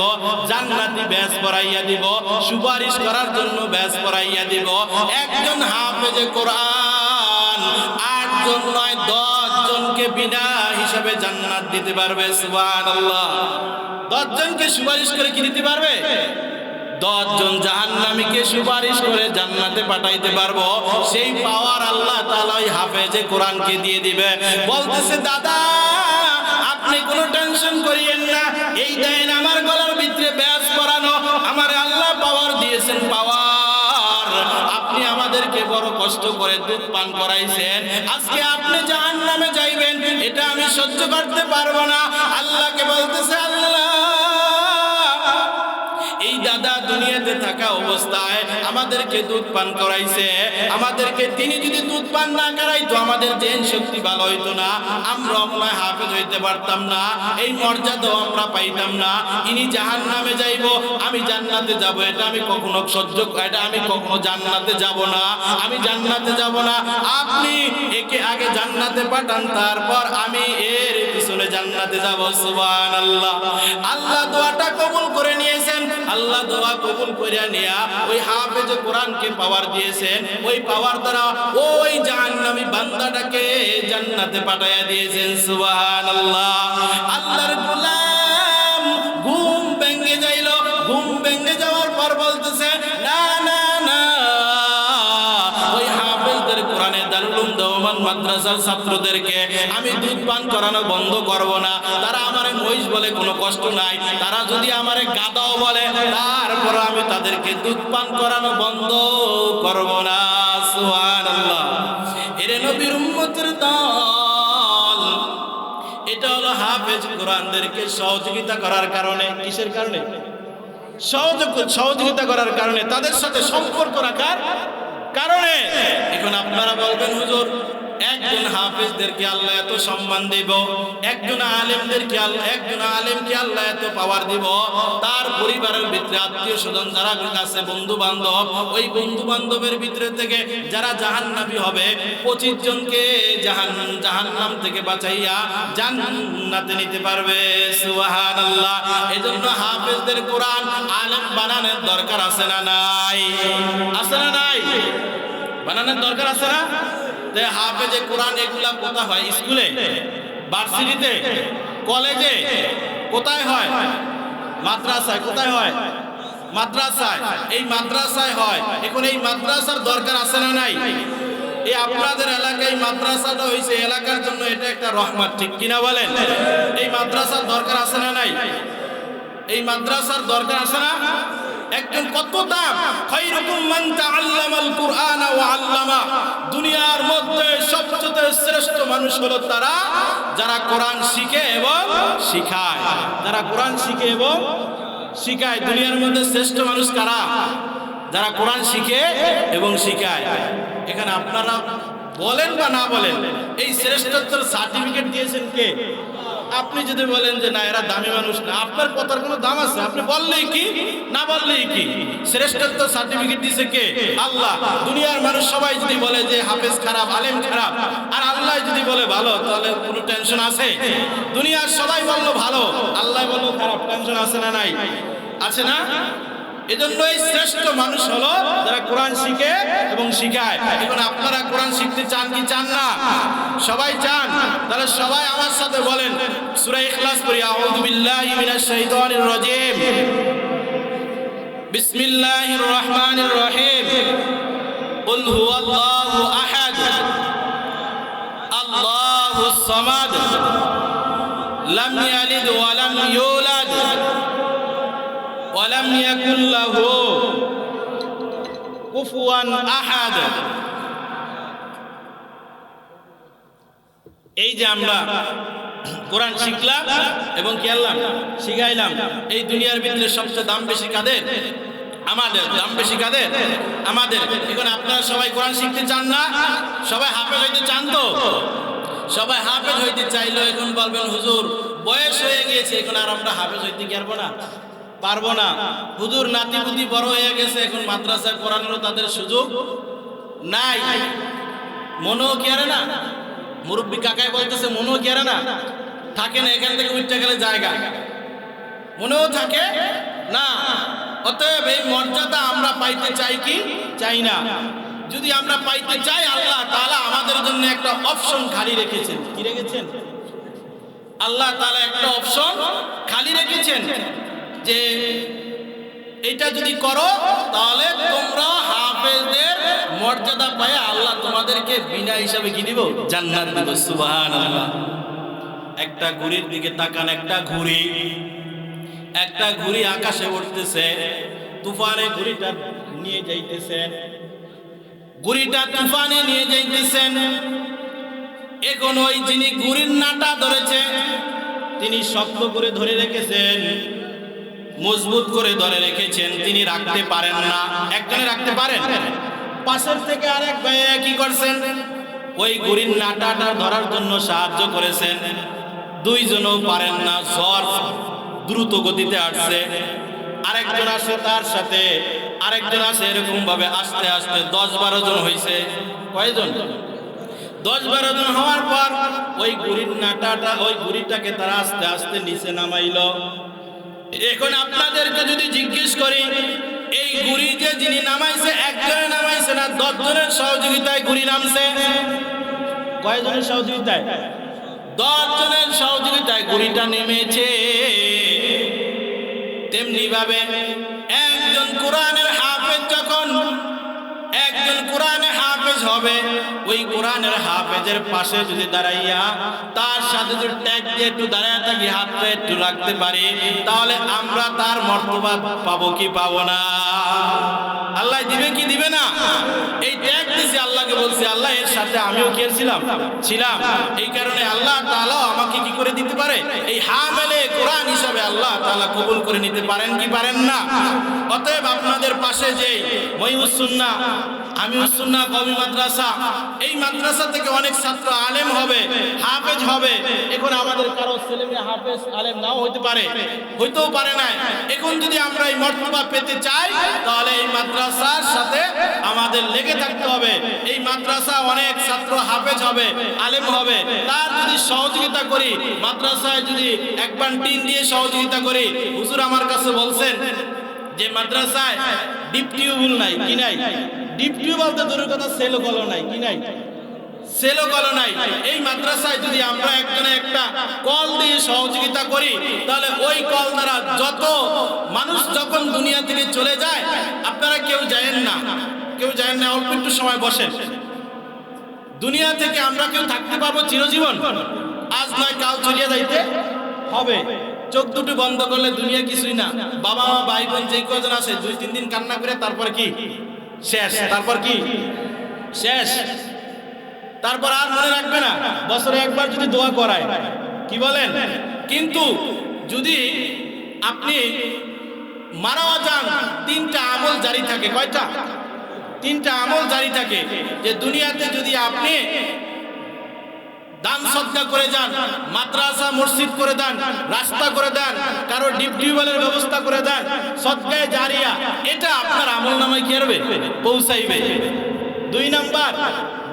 জান্নাতি ব্যাস পরাইয়া দিব, সুপারিশ করার জন্য ব্যাস পরাইয়া দিব। একজন হাফেজে কোরআন 8 জন নয় 10 জনকে বিনা হিসাবে জান্নাত দিতে পারবে। সুবহানাল্লাহ। 10 জনকে সুপারিশ করে কি দিতে পারবে? 10 জন জাহান্নামীকে সুপারিশ করে জান্নাতে পাঠাইতে পারবো। সেই পাওয়ার আল্লাহ তাআলা ওই হাফেজে কোরআনকে দিয়ে দিবে। বলতেছে দাদা আপনি কোনো টেনশন করিয়েন না, এই দেন আমার গলার ভিতরে ব্যাস পরানো, আমার আল্লাহ পাওয়ার দিয়েছেন, পাওয়ার। আপনি আমাদেরকে বড় কষ্ট করে দুধ পান করাইছেন, আজকে আপনি জাহান্নামে যাইবেন, এটা আমি সহ্য করতে পারবো না। আল্লাহকে বলতেছে আল্লাহ এই দাদা দুনিয়াতে থাকা অবস্থায় আমাদেরকে দুধ পান করাইছে, আমাদেরকে তিনি যদি দুধ পান না করাইতো আমাদের জেন শক্তি ভালো হইতো না, আমরা মনে হাফেজ হইতে পারতাম না, এই মর্যাদাও আমরা পাইতাম না। ইনি জাহান্নামে যাইবো, আমি জান্নাতে যাব, এটা আমি কখনো সহ্য, এটা আমি কখনো জান্নাতে যাব না, আমি জান্নাতে যাব না। আপনি একে আগে জান্নাতে পাঠান, তারপর আমি এর পিছনে জান্নাতে যাব। সুবহানাল্লাহ। আল্লাহ দোয়াটা কবুল করে নিয়েছেন। আল্লাহ দোয়া কবুল করে নিয়া ওই হাফেজ কোরআনকে পাওয়ার দিয়েছেন, ওই পাওয়ার দ্বারা ওই জাহান্নামী বান্দাটাকে জান্নাতে পাঠায়া দিয়েছেন। সুবহানাল্লাহ। আল্লাহর গোলাম ঘুম ভেঙে যাইল, ঘুম ভেঙে যাওয়ার পর বলতেছে না না না, ওই হাফেজদের কোরআনে দারুল উলুম দেওবন্দ মাদ্রাসার ছাত্রদেরকে আমি দুধ পান করানো বন্ধ করব না। তারা আমারে মহিষ বলে কোনো কষ্ট নাই, তারা যদি আমারে গাদাও বলে তারপর আমি তাদেরকে দুধ পান করানো বন্ধ করব না। সুবহানাল্লাহ। এরে নবীর উম্মতের দল, এটা হলো হাফেজ কোরআনদেরকে সহযোগিতা করার কারণে। কিসের কারণে? সহযোগিতা করার কারণে, তাদের সাথে সম্পর্ক রাখার কারণে। এখন আপনারা বলবেন হুজুর, একজন হাফেজদেরকে আল্লাহ এত সম্মান দিব, একজন আলেমদেরকে আল্লাহ, একজন আলেমকে আল্লাহ এত পাওয়ার দিব, তার পরিবারের ভিতরে আত্মীয় স্বজন যারা আছে, বন্ধু বান্ধব, ওই বন্ধু বান্ধবের ভিতরে থেকে যারা জাহান্নামী হবে 25 জনকে জাহান্নাম থেকে বাঁচাইয়া জান্নাতে নিতে পারবে। সুবহানাল্লাহ। এজন্য হাফেজদের কোরআন আলেম বানানোর দরকার আছে না নাই? আছে না নাই? বানানোর দরকার আছে না? হাফেজে কোরআন এগুলা কোথায় হয়? স্কুলে, ভার্সিটিতে, কলেজে, কোথায় হয়? মাদ্রাসায়। কোথায় হয়? মাদ্রাসায়। এই মাদ্রাসায় হয়। এখন এই মাদ্রাসার দরকার আছে না নাই? এই আপনাদের এলাকায় মাদ্রাসাটা হয়েছে এলাকার জন্য, এটা একটা রহমত, ঠিক কিনা বলেন? এই মাদ্রাসার দরকার আছে না নাই? এই মাদ্রাসার দরকার আছে না? একজন কত দাম, খায়রুকুম মান তাআল্লামাল কুরআনা ওয়া আল্লামা। দুনিয়ার মধ্যে সবচেয়ে শ্রেষ্ঠ মানুষ হলো তারা যারা কোরআন শিখে এবং শিখায়। যারা কোরআন শিখে এবং শিখায়। দুনিয়ার মধ্যে শ্রেষ্ঠ মানুষ কারা? যারা কোরআন শিখে এবং শিখায়। এখানে আপনারা বলেন বা না বলেন, এই শ্রেষ্ঠত্বের সার্টিফিকেট দিয়েছেন কে? আপনি যদি বলেন যে না এরা দামি মানুষ না, আপনার কথার কোনো দাম আছে? আপনি বললেই কি, না বললেই কি? শ্রেষ্ঠত্ব সার্টিফিকেট দিয়েছে কে? আল্লাহ। দুনিয়ার মানুষ সবাই যদি বলে যে হাফেজ খারাপ, আলেম খারাপ, আর আল্লাহ যদি বলে ভালো, তাহলে কোনো টেনশন আছে? দুনিয়ার সবাই বললো ভালো, আল্লাহ বললো খারাপ, টেনশন আছে না নাই? আছে না? এজন্য এই শ্রেষ্ঠ মানুষ হলো যারা কোরআন শিখে এবং শিখায়। এখন আপনারা কোরআন শিখতে চান কি চান না? সবাই চান। তাহলে সবাই আমার সাথে বলেন সূরা ইখলাস পড়ি, আউযু বিল্লাহি মিনাশ শাইতানির রাজীম, বিসমিল্লাহির রহমানির রহিম, কুল হুয়াল্লাহু আহাদ, আল্লাহুস সামাদ, লাম ইয়ালিদ ওয়া লাম ইউলাদ ওয়ালাম ইয়াকুল লাহু কুফুয়ান আহাদ। এই যে আমরা কোরআন শিখলাম এবং কি আল্লাহ শিখাইলাম, এই দুনিয়ার ভিতরে সবচেয়ে দাম বেশি কাদের? আমাদের। দাম বেশি কাদের? আমাদের। এখন আপনারা সবাই কোরআন শিখতে চান না? সবাই হাফেজ হইতে চান তো? সবাই হাফেজ হইতে চাইলো। এখন বলবেন হুজুর বয়স হয়ে গিয়েছে, এখন আর আমরা হাফেজ হইতে পারবো না, পারবো না। হুজুর নাতিপুতি বড় হয়ে গেছে, এখন মাদ্রাসায় পড়ানোর তাদের সুযোগ নাই। মনেও কি আরে না? মুরব্বী কাকাই বলতেছে মনেও কি আরে না? থাকে না, এখান থেকে উঠতে গেলে জায়গা মনেও থাকে না। অতএব এই মর্যাদা আমরা পাইতে চাই কি চাই না? যদি আমরা পাইতে চাই, আল্লাহ তাআলা আমাদের জন্য একটা অপশন খালি রেখেছেন। কি রেখেছেন? আল্লাহ তাআলা একটা অপশন খালি রেখেছেন যে এটা যদি করো তাহলে তোমরা হাফেজদের মর্যাদা পায় আল্লাহ তোমাদেরকে বিনা হিসাবে কি দিব? জান্নাত দিব। সুবহানাল্লাহ। একটা ঘুড়ির দিকে তাকান, একটা ঘুড়ি আকাশে উঠতেছে, তুফানে ঘুড়িটা নিয়ে যাইতেছেন, ঘুড়িটা তুফানে নিয়ে যাইতেছেন। এখন ওই যিনি ঘুড়ির নাটা ধরেছে তিনি শক্ত করে ধরে রেখেছেন, মজবুত করে ধরে রেখেছেন, তিনি রাখতে পারেন না। একজনে রাখতে পারেন, পাশের থেকে আরেক ভাইয়া কি করছেন, ওই ঘুড়ির নাটাটা ধরার জন্য সাহায্য করেছেন। দুইজনও পারেন না, ঝড় দ্রুত গতিতে আসছে। আরেকজন আসে তার সাথে, আরেকজন আসে, এরকম ভাবে আস্তে আস্তে 10-12 জন হয়েছে। কয়জন? 10-12 জন হওয়ার পর ওই ঘুড়ির নাটাটা, ওই ঘুড়িটাকে তারা আস্তে আস্তে নিচে নামাইলো। এখন আপনাদেরকে যদি জিজ্ঞেস করি, এই ঘুড়ি যে যিনি নামাইছে, একজনে নামাইছে না 10 জনের সহযোগিতায় ঘুড়ি নামছে? কয়জনের সহযোগিতায়? 10 জনের সহযোগিতায় ঘুড়িটা নেমেছে। তেমনি ভাবে একজন কোরআনের হাফেজ, যখন একজন কোরআনের হাফেজ হবে, ওই কোরআনের হাফেজের পাশে যদি দাঁড়াইয়া তার সাথে যদি ট্যাগ দিয়ে একটু দাঁড়ায় থাকি, হাতটা একটু রাখতে পারি, তাহলে আমরা তার মর্তবা পাবো কি পাবো না? আল্লাহ দিবে কি দিবে না? এই ট্যাগ দিছি, আল্লাহকে বলছি, আল্লাহ এর সাথে আমিও কি ছিলাম, এই কারণে আল্লাহ তাআলা আমাকে কি করে দিতে পারে, এই হামেলে কোরআন হিসাবে আল্লাহ তাআলা কবুল করে নিতে পারেন কি পারেন না? অতএব আপনাদের পাশে যে মহিউস সুন্নাহ, আমিউস সুন্নাহ কওমি মাদ্রাসা, এই মাদ্রাসা থেকে অনেক ছাত্র আলেম হবে, হাফেজ হবে। এখন আমাদের কারো ছেলে মেয়ে হাফেজ আলেম নাও হইতে পারে, হইতেও পারে না। এখন যদি আমরা এই মর্তবা পেতে চাই, তাহলে এই মাদ্রাসার সাথে আমাদের লেগে থাকতে হবে। এই মাদ্রাসা অনেক ছাত্র হাফেজ হবে, আলেম হবে, তার যদি সহযোগিতা করি, মাদ্রাসায় যদি একবার টিন দিয়ে সহযোগিতা করি। হুজুর আমার কাছে বলছেন যে মাদ্রাসায় ডিপ টিউবওয়েল নাই, কি নাই? ডিপ টিউবওয়েল তো দূরের কথা, সেলো কলও নাই, কি নাই? সেলো কল নাই। এই মাদ্রাসায় যদি আমরা একজনে একটা কল দিয়ে সহযোগিতা করি, তাহলে ওই কল দ্বারা যত মানুষ যখন দুনিয়া থেকে চলে যায়, আপনারা কেউ যায়েন না, কেউ যায়েন না, অল্প একটু সময় বসেন। দুনিয়া থেকে আমরা কেউ থাকতে পারবো চিরজীবন? আজ নয় কাল চলিয়ে যাইতে হবে। চোখ দুটো বন্ধ করলে দুনিয়া কিছুই না। বাবা মা ভাই বোন যে কজন আছে, 2-3 দিন কান্না করে তারপর কি শেষ, তারপর কি শেষ, তারপর আর মনে রাখবে না। বছরে একবার যদি দোয়া করায়, কি বলেন? কিন্তু যদি আপনি মারাও যান, 3টা আমল জারি থাকে। কয়টা? 3টা আমল জারি থাকে। যে দুনিয়াতে যদি আপনি দান সদকা করে যান, মাদ্রাসা মসজিদ করে দেন, রাস্তা করে দেন, কারো ডিপ টিউবওয়েলের ব্যবস্থা করে দেন, সদকায়ে জারিয়া, এটা আপনার আমলনামায় কি হবে? পৌঁছাইবে। 2 নাম্বার,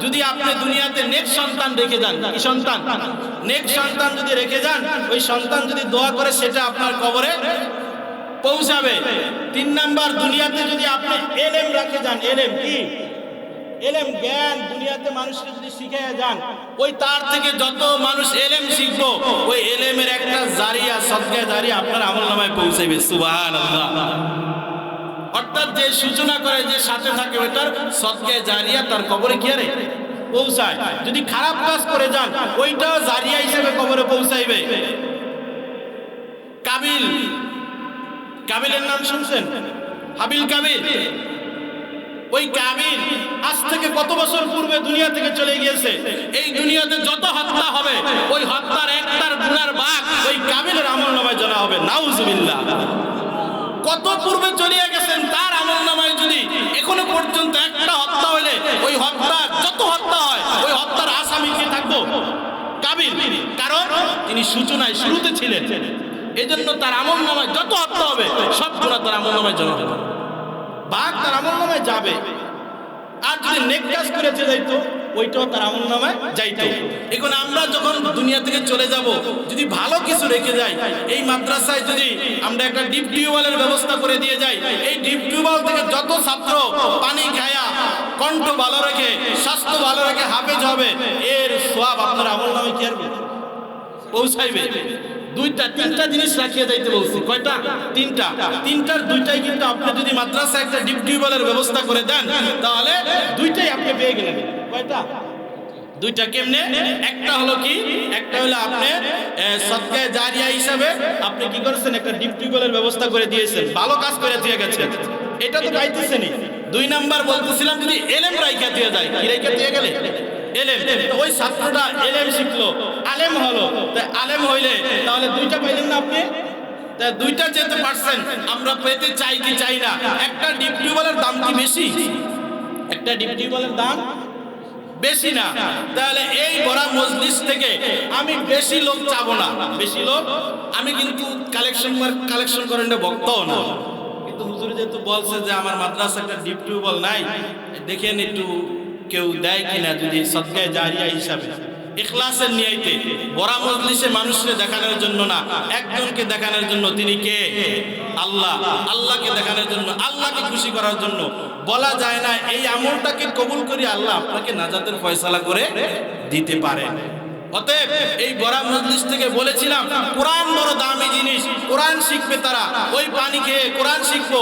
যদি আপনি দুনিয়াতে নেক সন্তান রেখে যান, কি সন্তান? নেক সন্তান যদি রেখে যান, ওই সন্তান যদি দোয়া করে, সেটা আপনার কবরে পৌঁছাবে। 3 নাম্বার, দুনিয়াতে যদি আপনি এলেম রেখে যান, এলেম কি? এলেম জ্ঞান দুনিয়াতে মানুষকে যদি শিখাইয়া যান, ওই তার থেকে যত মানুষ এলেম শিখবো, ওই এলেমের একটা জারিয়া, সদকা জারিয়া আপনার আমলনামায় পৌঁছাবে। সুবহানাল্লাহ। অর্থাৎ যে সূচনা করে, যে সাথে থাকে, ওইটার সদকা জারিয়া তার কবরে কি আরে পৌঁছায়। যদি খারাপ কাজ করে যান, ওইটাও জারিয়া হিসেবে কবরে পৌঁছাইবে। কাবিল, কাবিলের নাম শুনছেন? হাবিল কাবিল। ওই কাবিল আজ থেকে কত বছর পূর্বে দুনিয়া থেকে চলে গিয়েছে। এই দুনিয়াতে যত হত্যা হবে, ওই হত্যার একটার গুনার ভাগ ওই কাবিলের আমলনামায় জানা হবে। নাউজুবিল্লাহ। কত পূর্বে চলে গেছেন, তার আমলনামায় যদি এখনো পর্যন্ত একটা হত্যা হইলে, ওই হত্যা যত হত্যা হয়, ওই হত্যার আসামি কি থাকবো? কাবিল। কারণ তিনি সূচনায় শুরুতে ছিলেন। এজন্য তার আমলনামায় যত হত্যা হবে, সবগুলো তার আমলনামায় জানা হবে, ভাগ তার আমলনামায় যাবে। আর যদি নেক কাজ করেছে যাইতো, ওইটাও তার আমলনামায় যাইতো। এখন আমরা যখন দুনিয়া থেকে চলে যাব, যদি ভালো কিছু রেখে যাই, এই মাদ্রাসায় যদি আমরা একটা ডিপ টিউবওয়েলের ব্যবস্থা করে দিয়ে যাই, এই ডিপ টিউবওয়েল থেকে যত ছাত্র পানি খায়া কণ্ঠ ভালো রেখে, স্বাস্থ্য ভালো রেখে হাফেজ হবে, এর সওয়াব আপনার আমলনামায় কি হবে? পৌঁছাইবে। 2টা-3টা জিনিস রাখিয়ে যাইতে বলছি। কয়টা? 3টা। 3টার 2টাই কিন্তু আপনি যদি মাদ্রাসায় একটা ডিপ টিউবওয়েলের ব্যবস্থা করে দেন, তাহলে 2টাই আপনি পেয়ে গেলেন। কয়টা? 2টা। কেমনে? একটা হলো কি, একটা হলো আপনি সদকায়ে জারিয়া হিসাবে আপনি কি করেছেন, একটা ডিপ টিউবওয়েলের ব্যবস্থা করে দিয়েছেন, ভালো কাজ করে দিয়ে গেছেন, এটা তো পাইতেছেনই। 2 নাম্বার বলতেছিলাম, যদি এলেম রাইখা দিয়ে যায়, কি রাইখা দিয়ে গেলে? এলেম। ওই ছাত্রটা এলেম শিখলো, আলেম হলো, তাই আলেম হইলে তাহলে 2টা পাইলেন না আপনি? তা 2টা যেতে পারছেন, আমরা পেতে চাই কি চাই না? একটা ডিপ টিউবওয়েলের দাম কি বেশি? একটা ডিপ টিউবওয়েলের দাম বেশি না? তাহলে এই বড় মজলিস থেকে আমি বেশি লোক চাবো না। বেশি লোক আমি কিন্তু কালেকশন করেন না, বক্তাও না, কিন্তু হুজুর যেহেতু বলছে যে আমার মাদ্রাসা একটা ডিপ টিউবওয়েল নাই, দেখেন একটু কেউ দেয় কিনা, যদি সদকায়ে জারিয়া হিসাবে ইখলাসের নিয়তে বড় মজলিসে মানুষকে দেখানোর জন্য না, একজনকে দেখানোর জন্য। তিনি কে? আল্লাহ। আল্লাহকে দেখানোর জন্য, আল্লাহকে খুশি করার জন্য। বলা যায় না এই আমলটাকে কবুল করি, আল্লাহ আপনাকে নাজাতের ফয়সালা করে দিতে পারে। অতএব এই বড় মজলিস থেকে বলেছিলাম, কোরআন বড় দামি জিনিস, কোরআন শিখবে তারা, ওই পানি খেয়ে কোরআন শিখবো।